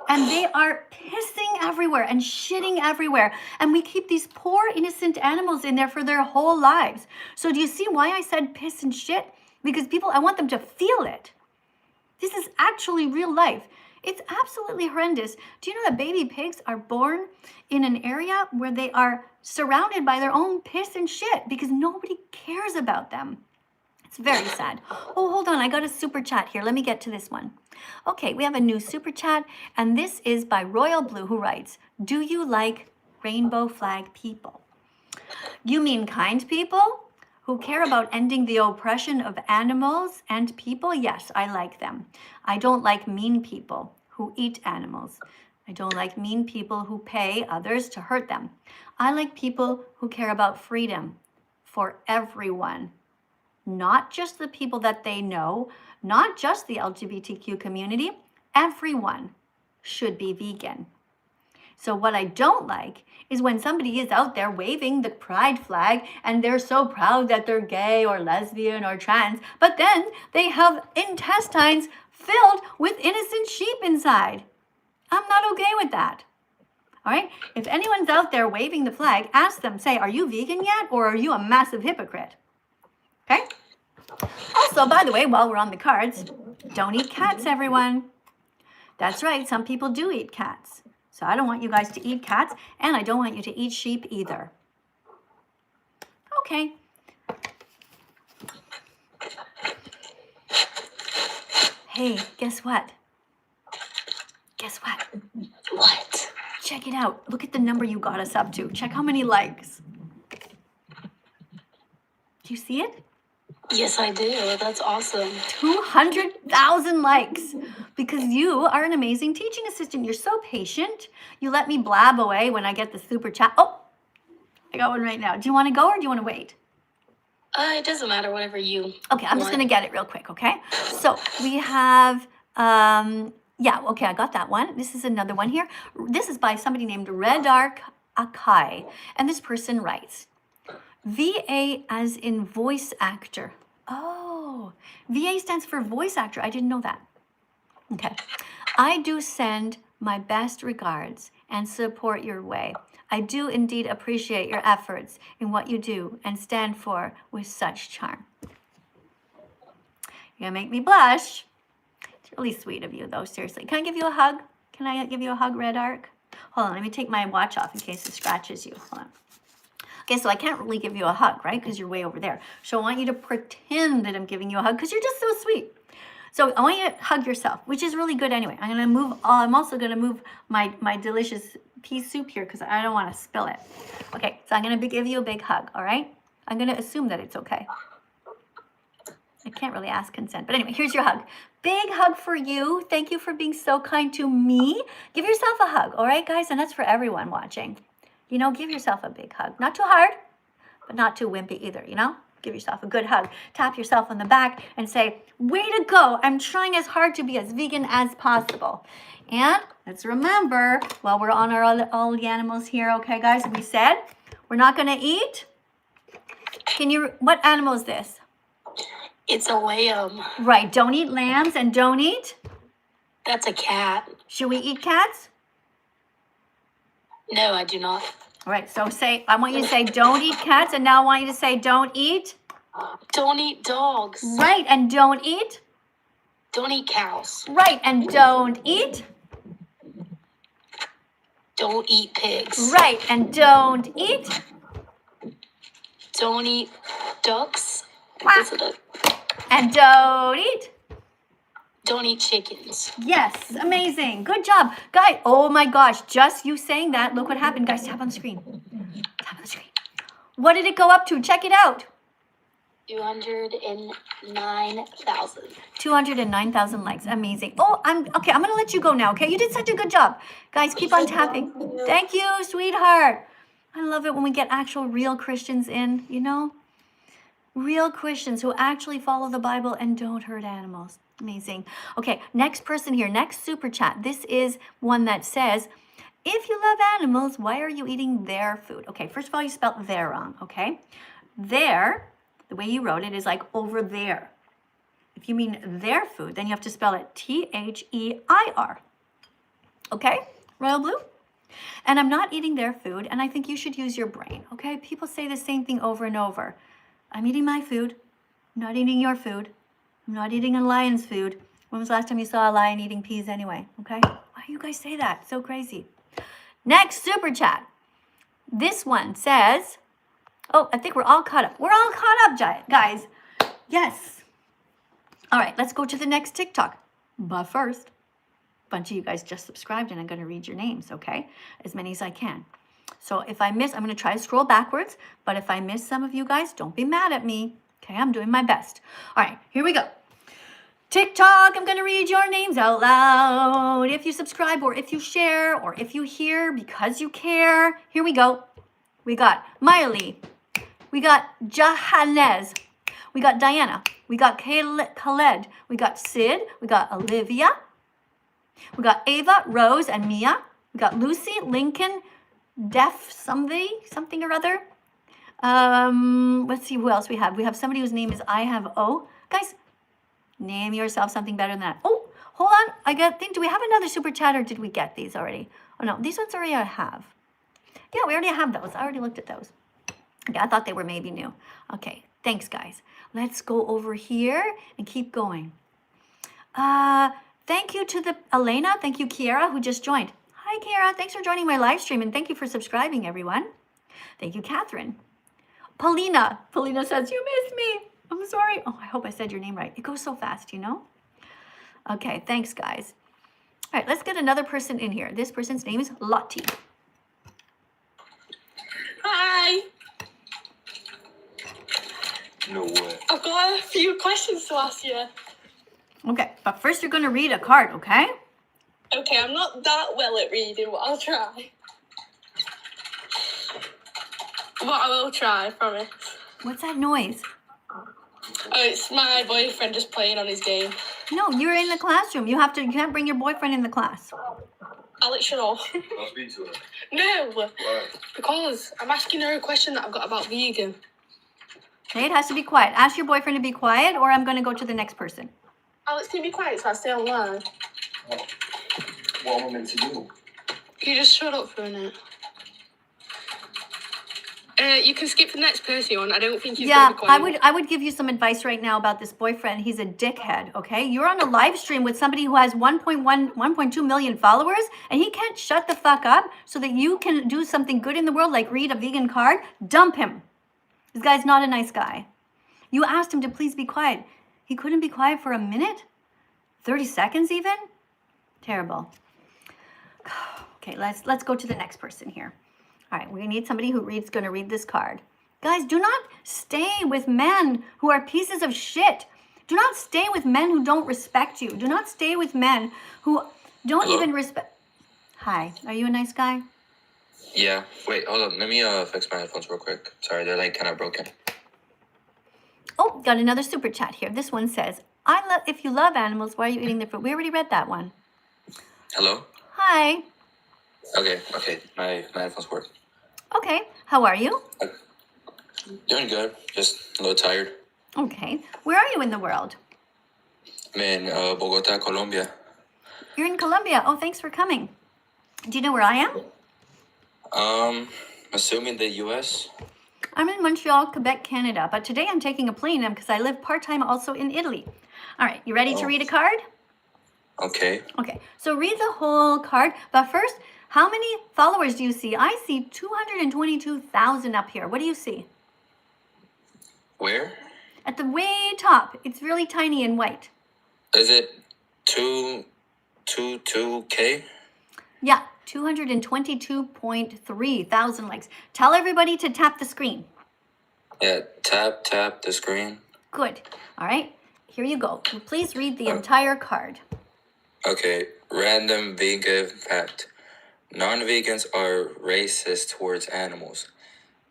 and they are pissing everywhere and shitting everywhere. And we keep these poor innocent animals in there for their whole lives. So do you see why I said piss and shit? Because I want them to feel it. This is actually real life. It's absolutely horrendous. Do you know that baby pigs are born in an area where they are surrounded by their own piss and shit because nobody cares about them? It's very sad. Oh, hold on. I got a super chat here. Let me get to this one. Okay, we have a new super chat, and this is by Royal Blue, who writes, do you like rainbow flag people? You mean kind people who care about ending the oppression of animals and people? Yes, I like them. I don't like mean people who eat animals. I don't like mean people who pay others to hurt them. I like people who care about freedom for everyone. not just the people that they know, not just the LGBTQ community, everyone should be vegan. So what I don't like is when somebody is out there waving the pride flag and they're so proud that they're gay or lesbian or trans, but then they have intestines filled with innocent sheep inside. I'm not okay with that. All right? If anyone's out there waving the flag, ask them, say, are you vegan yet or are you a massive hypocrite? Okay? Also, by the way, while we're on the cards, don't eat cats, everyone. That's right, some people do eat cats. So I don't want you guys to eat cats, and I don't want you to eat sheep either. Okay. Hey, guess what? Guess what? What? Check it out. Look at the number you got us up to. Check how many likes. Do you see it? Yes, I do. That's awesome. 200,000 likes because you are an amazing teaching assistant. You're so patient. You let me blab away when I get the super chat. Oh, I got one right now. Do you want to go or do you want to wait? It doesn't matter, whatever you Okay, I'm just want. going to get it real quick, okay? So we have, yeah, okay, I got that one. This is another one here. This is by somebody named Redark Akai. And this person writes, VA as in voice actor. Oh, VA stands for voice actor. I didn't know that. Okay. I do send my best regards and support your way. I do indeed appreciate your efforts in what you do and stand for with such charm. You're gonna make me blush. It's really sweet of you though, seriously. Can I give you a hug? Can I give you a hug, Red Arc? Hold on, let me take my watch off in case it scratches you. Hold on. Okay, so I can't really give you a hug, right? Because you're way over there. So I want you to pretend that I'm giving you a hug because you're just so sweet. So I want you to hug yourself, which is really good anyway. I'm also gonna move my delicious pea soup here because I don't want to spill it. Okay, so I'm gonna give you a big hug, all right? I'm gonna assume that it's okay. I can't really ask consent, but anyway, here's your hug. Big hug for you. Thank you for being so kind to me. Give yourself a hug, all right, guys? And that's for everyone watching. You know, give yourself a big hug. Not too hard, but not too wimpy either, you know? Give yourself a good hug. Tap yourself on the back and say, way to go. I'm trying as hard to be as vegan as possible. And let's remember, while we're on all the animals here, okay, guys, we said we're not going to eat. What animal is this? It's a lamb. Right, don't eat lambs and don't eat? That's a cat. Should we eat cats? No, I do not. All right, so I want you to say don't eat cats, and now I want you to say don't eat. Don't eat dogs. Right, and don't eat. Don't eat cows. Right, and don't eat. Don't eat pigs. Right, and don't eat. Don't eat ducks. Quack. What's a duck? And don't eat. Don't eat chickens. Yes, amazing. Good job. Guys, oh my gosh, just you saying that, look what happened. Guys, tap on the screen. Tap on the screen. What did it go up to? Check it out. 209,000. 209,000 likes. Amazing. Oh, I'm going to let you go now, okay? You did such a good job. Guys, keep on tapping. Thank you, sweetheart. I love it when we get actual real Christians in, you know? Real Christians who actually follow the Bible and don't hurt animals. Amazing. Okay, next person here, next super chat. This is one that says, if you love animals, why are you eating their food? Okay, first of all, you spelled their wrong, okay? There, the way you wrote it is like over there. If you mean their food, then you have to spell it T-H-E-I-R. Okay, Royal Blue? And I'm not eating their food, and I think you should use your brain, okay? People say the same thing over and over. I'm eating my food. I'm not eating your food. I'm not eating a lion's food. When was the last time you saw a lion eating peas anyway? Okay? Why do you guys say that? So crazy. Next super chat. This one says, oh, I think we're all caught up. We're all caught up, guys. Yes. All right, let's go to the next TikTok. But first, a bunch of you guys just subscribed and I'm going to read your names, okay? As many as I can. So if I miss, I'm going to try to scroll backwards. But if I miss some of you guys, don't be mad at me. Okay, I'm doing my best. All right, here we go. TikTok, I'm going to read your names out loud. If you subscribe or if you share or if you hear because you care. Here we go. We got Miley. We got Jahanez. We got Diana. We got Khaled. We got Sid. We got Olivia. We got Ava, Rose, and Mia. We got Lucy, Lincoln, something or other. Let's see who else we have. We have somebody whose name is I have O. Guys, name yourself something better than that. Oh, hold on. Do we have another super chat or did we get these already? Oh no, these ones already I have. Yeah, we already have those. I already looked at those. Okay, I thought they were maybe new. Okay, thanks guys. Let's go over here and keep going. Thank you to Elena. Thank you, Kiara, who just joined. Hi, Kiara. Thanks for joining my live stream and thank you for subscribing, everyone. Thank you, Catherine. Paulina says, you missed me. I'm sorry. Oh, I hope I said your name right. It goes so fast, you know? Okay, thanks, guys. All right, let's get another person in here. This person's name is Lottie. Hi. No way. I've got a few questions to ask you. Okay, but first you're going to read a card, okay? Okay, I'm not that well at reading, but I'll try. But I will try, I promise. What's that noise? Oh, it's my boyfriend just playing on his game. No, you're in the classroom. You can't bring your boyfriend in the class. Alex, shut off. I'll speak to her. No, Why? because I'm asking her a question that I've got about vegan. Okay, it has to be quiet. Ask your boyfriend to be quiet or I'm going to go to the next person. Alex, can you be quiet so I stay online? Oh. What am I meant to do? Can you just shut up for a minute? You can skip to the next person on. I don't think he's Yeah, going to be quiet. I would give you some advice right now about this boyfriend. He's a dickhead, okay? You're on a live stream with somebody who has 1.2 million followers, and he can't shut the fuck up so that you can do something good in the world, like read a vegan card. Dump him. This guy's not a nice guy. You asked him to please be quiet. He couldn't be quiet for a minute? 30 seconds even? Terrible. Okay, let's go to the next person here. All right, we need somebody who's going to read this card. Guys, do not stay with men who are pieces of shit. Do not stay with men who don't respect you. Do not stay with men who don't even respect. Hi, are you a nice guy? Yeah. Wait, hold on. Let me fix my headphones real quick. Sorry, they're like kind of broken. Oh, got another super chat here. This one says, if you love animals, why are you eating their fruit? We already read that one. Hello? Hi. Okay. My headphones work. Okay, how are you? Doing good. Just a little tired. Okay, where are you in the world? I'm in Bogota, Colombia. You're in Colombia. Oh, thanks for coming. Do you know where I am? Assuming the U.S. I'm in Montreal, Quebec, Canada. But today I'm taking a plane because I live part-time also in Italy. All right, you ready to read a card? Okay. Okay, so read the whole card. But first, how many followers do you see? I see 222,000 up here. What do you see? Where? At the way top. It's really tiny and white. Is it 2K? Yeah, 222.3 thousand likes. Tell everybody to tap the screen. Yeah, tap the screen. Good. All right, here you go. Please read the entire card. Okay, random vegan fact. Non-vegans are racist towards animals.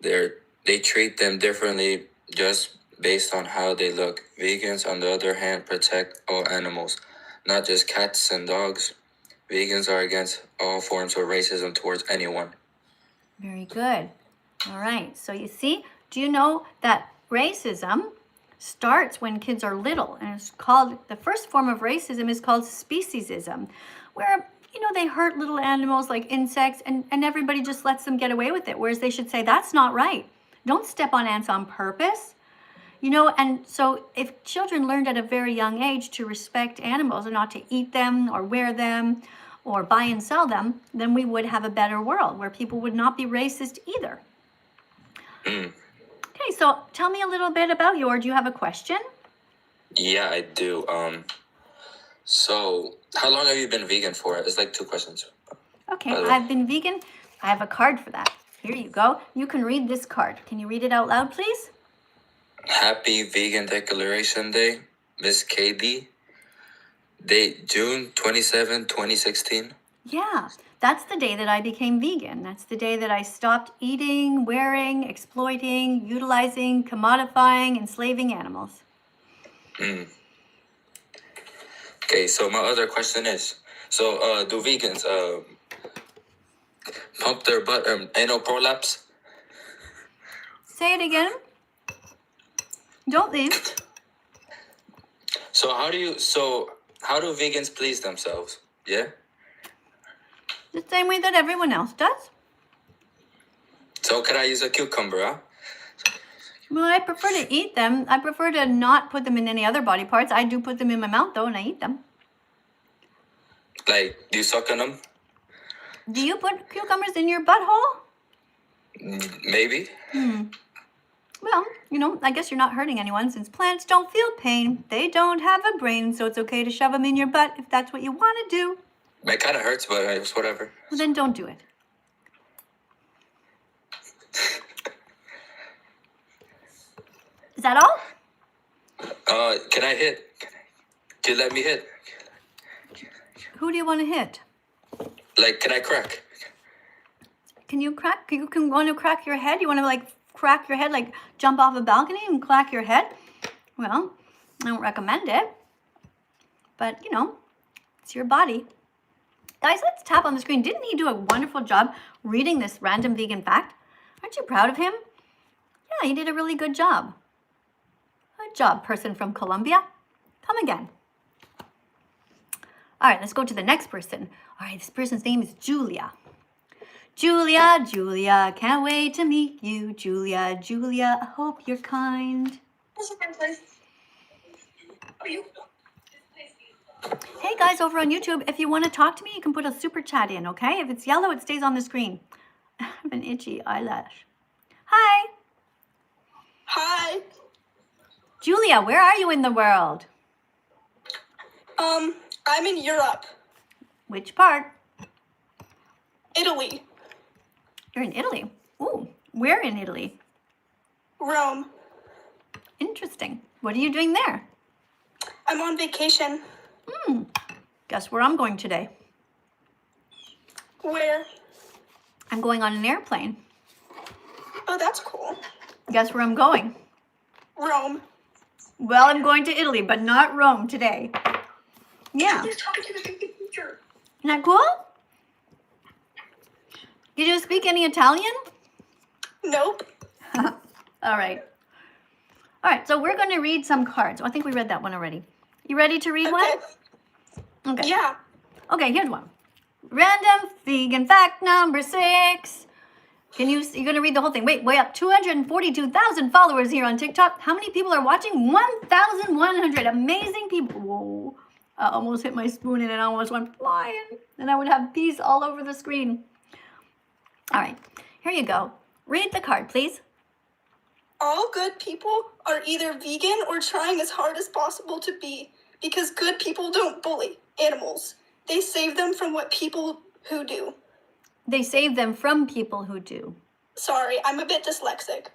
They treat them differently just based on how they look. Vegans, on the other hand, protect all animals, not just cats and dogs. Vegans are against all forms of racism towards anyone. Very good. All right, so you see, do you know that racism starts when kids are little, and it's called, the first form of racism is called speciesism, where, you know, they hurt little animals like insects and everybody just lets them get away with it, whereas they should say, that's not right. Don't step on ants on purpose. You know, and so if children learned at a very young age to respect animals and not to eat them or wear them or buy and sell them, then we would have a better world where people would not be racist either. Okay, so tell me a little bit about you, or do you have a question? Yeah, I do. So how long have you been vegan for? It's like 2 questions. Okay, I've been vegan. I have a card for that. Here you go. You can read this card. Can you read it out loud, please? Happy Vegan Declaration Day, Miss KD. Date June 27, 2016. Yeah, that's the day that I became vegan. That's the day that I stopped eating, wearing, exploiting, utilizing, commodifying, enslaving animals. Mm. Okay, so my other question is, so do vegans pump their butt anal prolapse? Say it again. Don't leave. So how do vegans please themselves? Yeah? The same way that everyone else does. So can I use a cucumber, huh? Well, I prefer to eat them. I prefer to not put them in any other body parts. I do put them in my mouth though, and I eat them. Like, do you suck on them? Do you put cucumbers in your butthole? Maybe. Well, you know, I guess you're not hurting anyone since plants don't feel pain. They don't have a brain, so it's okay to shove them in your butt if that's what you want to do. It kind of hurts, but it's whatever. Well, then don't do it. Is that all? Can I hit? Can you let me hit? Who do you want to hit? Like, can I crack? Can you crack? You can want to crack your head? You want to like crack your head, like jump off a balcony and crack your head? Well, I don't recommend it. But, you know, it's your body. Guys, let's tap on the screen. Didn't he do a wonderful job reading this random vegan fact? Aren't you proud of him? Yeah, he did a really good job. Good job, person from Colombia. Come again. All right, let's go to the next person. All right, this person's name is Julia. Julia, can't wait to meet you. Julia, I hope you're kind. Hey guys over on YouTube, if you want to talk to me, you can put a super chat in, okay? If it's yellow, it stays on the screen. I have an itchy eyelash. Hi. Hi. Julia, where are you in the world? I'm in Europe, Which part? Italy, You're in Italy. Ooh, where in Italy? Rome. Interesting. What are you doing there? I'm on vacation. Guess where I'm going today? Where? I'm going on an airplane. Oh, that's cool. Guess where I'm going? Rome. Well, I'm going to Italy, but not Rome today. Yeah. He's talking to the vegan teacher. Isn't that cool? Did you speak any Italian? Nope. All right. All right, so we're going to read some cards. I think we read that one already. You ready to read one? Okay. Yeah. Okay, here's one. Random vegan fact number 6. You're going to read the whole thing. Wait, way up. 242,000 followers here on TikTok. How many people are watching? 1,100. Amazing people. Whoa. I almost hit my spoon and it almost went flying. And I would have peas all over the screen. All right, here you go. Read the card, please. All good people are either vegan or trying as hard as possible to be, because good people don't bully animals. They save them from what people who do. They save them from people who do. Sorry, I'm a bit dyslexic.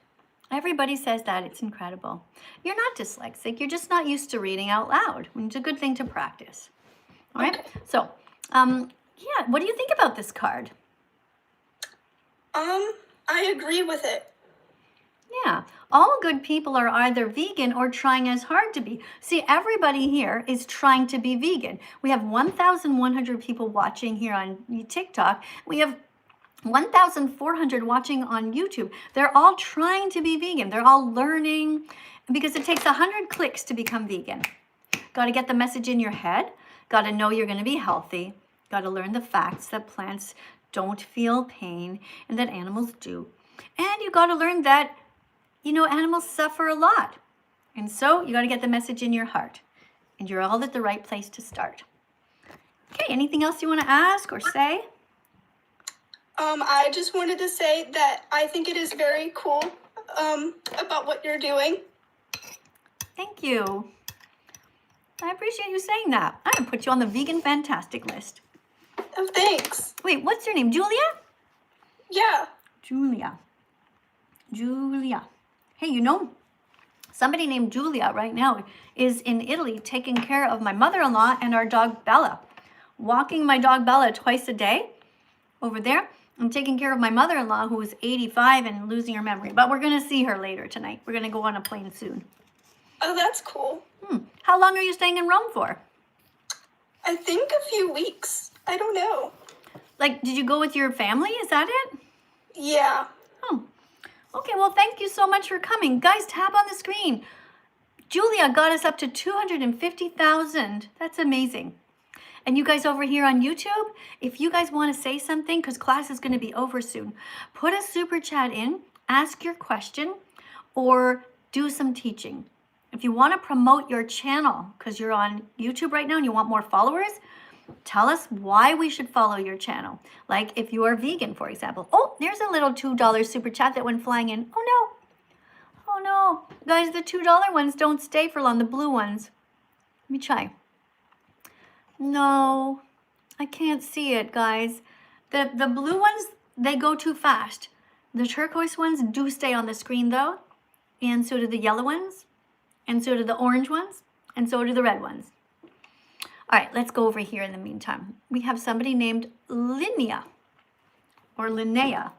Everybody says that. It's incredible. You're not dyslexic. You're just not used to reading out loud. It's a good thing to practice. All right? Okay. So, yeah, what do you think about this card? I agree with it. Yeah, all good people are either vegan or trying as hard to be. See, everybody here is trying to be vegan. We have 1,100 people watching here on TikTok. We have 1,400 watching on YouTube. They're all trying to be vegan. They're all learning because it takes 100 clicks to become vegan. Got to get the message in your head. Got to know you're going to be healthy. Got to learn the facts that plants don't feel pain and that animals do. And you got to learn that, you know, animals suffer a lot. And so you got to get the message in your heart. And you're all at the right place to start. Okay, anything else you want to ask or say? I just wanted to say that I think it is very cool about what you're doing. Thank you. I appreciate you saying that. I'm going to put you on the Vegan Fantastic list. Oh, thanks. Wait, what's your name? Julia? Yeah. Julia. Hey, you know, somebody named Julia right now is in Italy taking care of my mother-in-law and our dog Bella. walking my dog Bella twice a day over there. I'm taking care of my mother-in-law who is 85 and losing her memory. But we're going to see her later tonight. We're going to go on a plane soon. Oh, that's cool. How long are you staying in Rome for? I think a few weeks. I don't know. Like, did you go with your family? Is that it? Yeah. Oh, okay. Well, thank you so much for coming. Guys, tap on the screen. Julia got us up to 250,000. That's amazing. And you guys over here on YouTube, if you guys want to say something, because class is going to be over soon, put a super chat in, ask your question, or do some teaching. If you want to promote your channel, because you're on YouTube right now and you want more followers, tell us why we should follow your channel. Like if you are vegan, for example. Oh, there's a little $2 super chat that went flying in. Oh no. Oh no. Guys, the $2 ones don't stay for long, the blue ones. Let me try. No, I can't see it, guys. The blue ones, they go too fast. The turquoise ones do stay on the screen though. And so do the yellow ones. And so do the orange ones. And so do the red ones. All right, let's go over here in the meantime. We have somebody named Linnea or Linnea.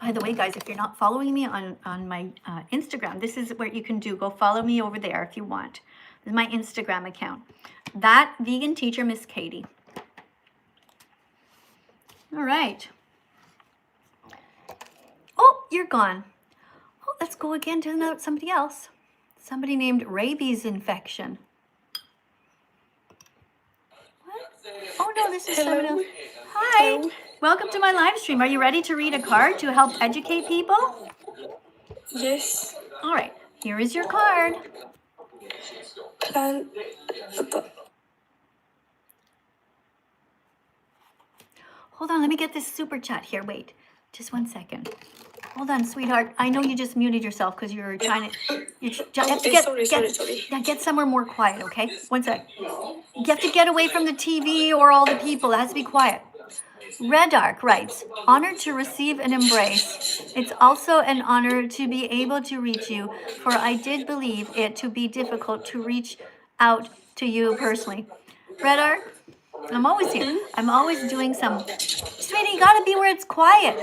By the way, guys, if you're not following me on my Instagram, this is what you can do. Go follow me over there if you want. This is my Instagram account. That vegan teacher, Miss Katie. All right. Oh, you're gone. Oh, let's go again to somebody else. Somebody named rabies infection. What? Oh no, this is somebody else. Hi. Hello. Welcome to my live stream. Are you ready to read a card to help educate people? Yes. All right, here is your card. Hold on, let me get this super chat here. Wait, just 1 second. Hold on, sweetheart. I know you just muted yourself because you're trying to. You have to get somewhere more quiet, okay? 1 sec. You have to get away from the TV or all the people. It has to be quiet. Red Arc writes, honored to receive an embrace. It's also an honor to be able to reach you, for I did believe it to be difficult to reach out to you personally. Red Arc, I'm always here. I'm always doing some. Sweetie, you gotta be where it's quiet.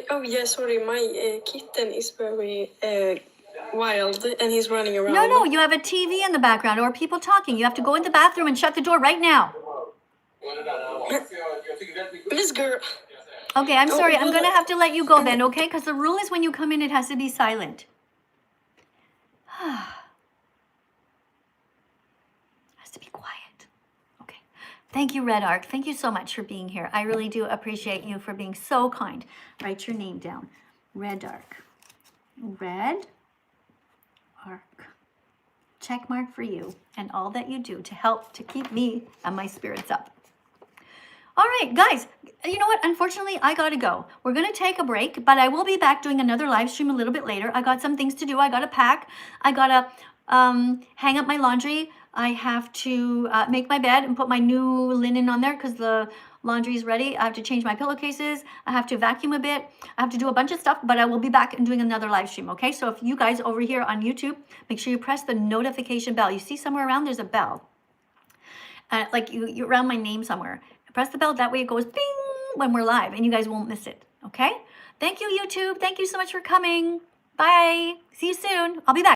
Oh yeah, sorry. My kitten is very wild and he's running around. No, you have a TV in the background or people talking. You have to go in the bathroom and shut the door right now. Miss Girl. Okay, I'm sorry. I'm going to have to let you go then, okay? Because the rule is when you come in, it has to be silent. Has to be quiet. Okay. Thank you, Red Arc. Thank you so much for being here. I really do appreciate you for being so kind. Write your name down. Red Arc. Red Arc. Check mark for you and all that you do to help to keep me and my spirits up. All right, guys, you know what? Unfortunately, I got to go. We're going to take a break, but I will be back doing another live stream a little bit later. I got some things to do. I got to pack. I got to hang up my laundry. I have to make my bed and put my new linen on there because the laundry is ready. I have to change my pillowcases. I have to vacuum a bit. I have to do a bunch of stuff, but I will be back and doing another live stream, okay? So if you guys over here on YouTube, make sure you press the notification bell. You see somewhere around, there's a bell. Like you around my name somewhere. Press the bell, that way it goes bing when we're live and you guys won't miss it, okay? Thank you, YouTube. Thank you so much for coming. Bye. See you soon. I'll be back.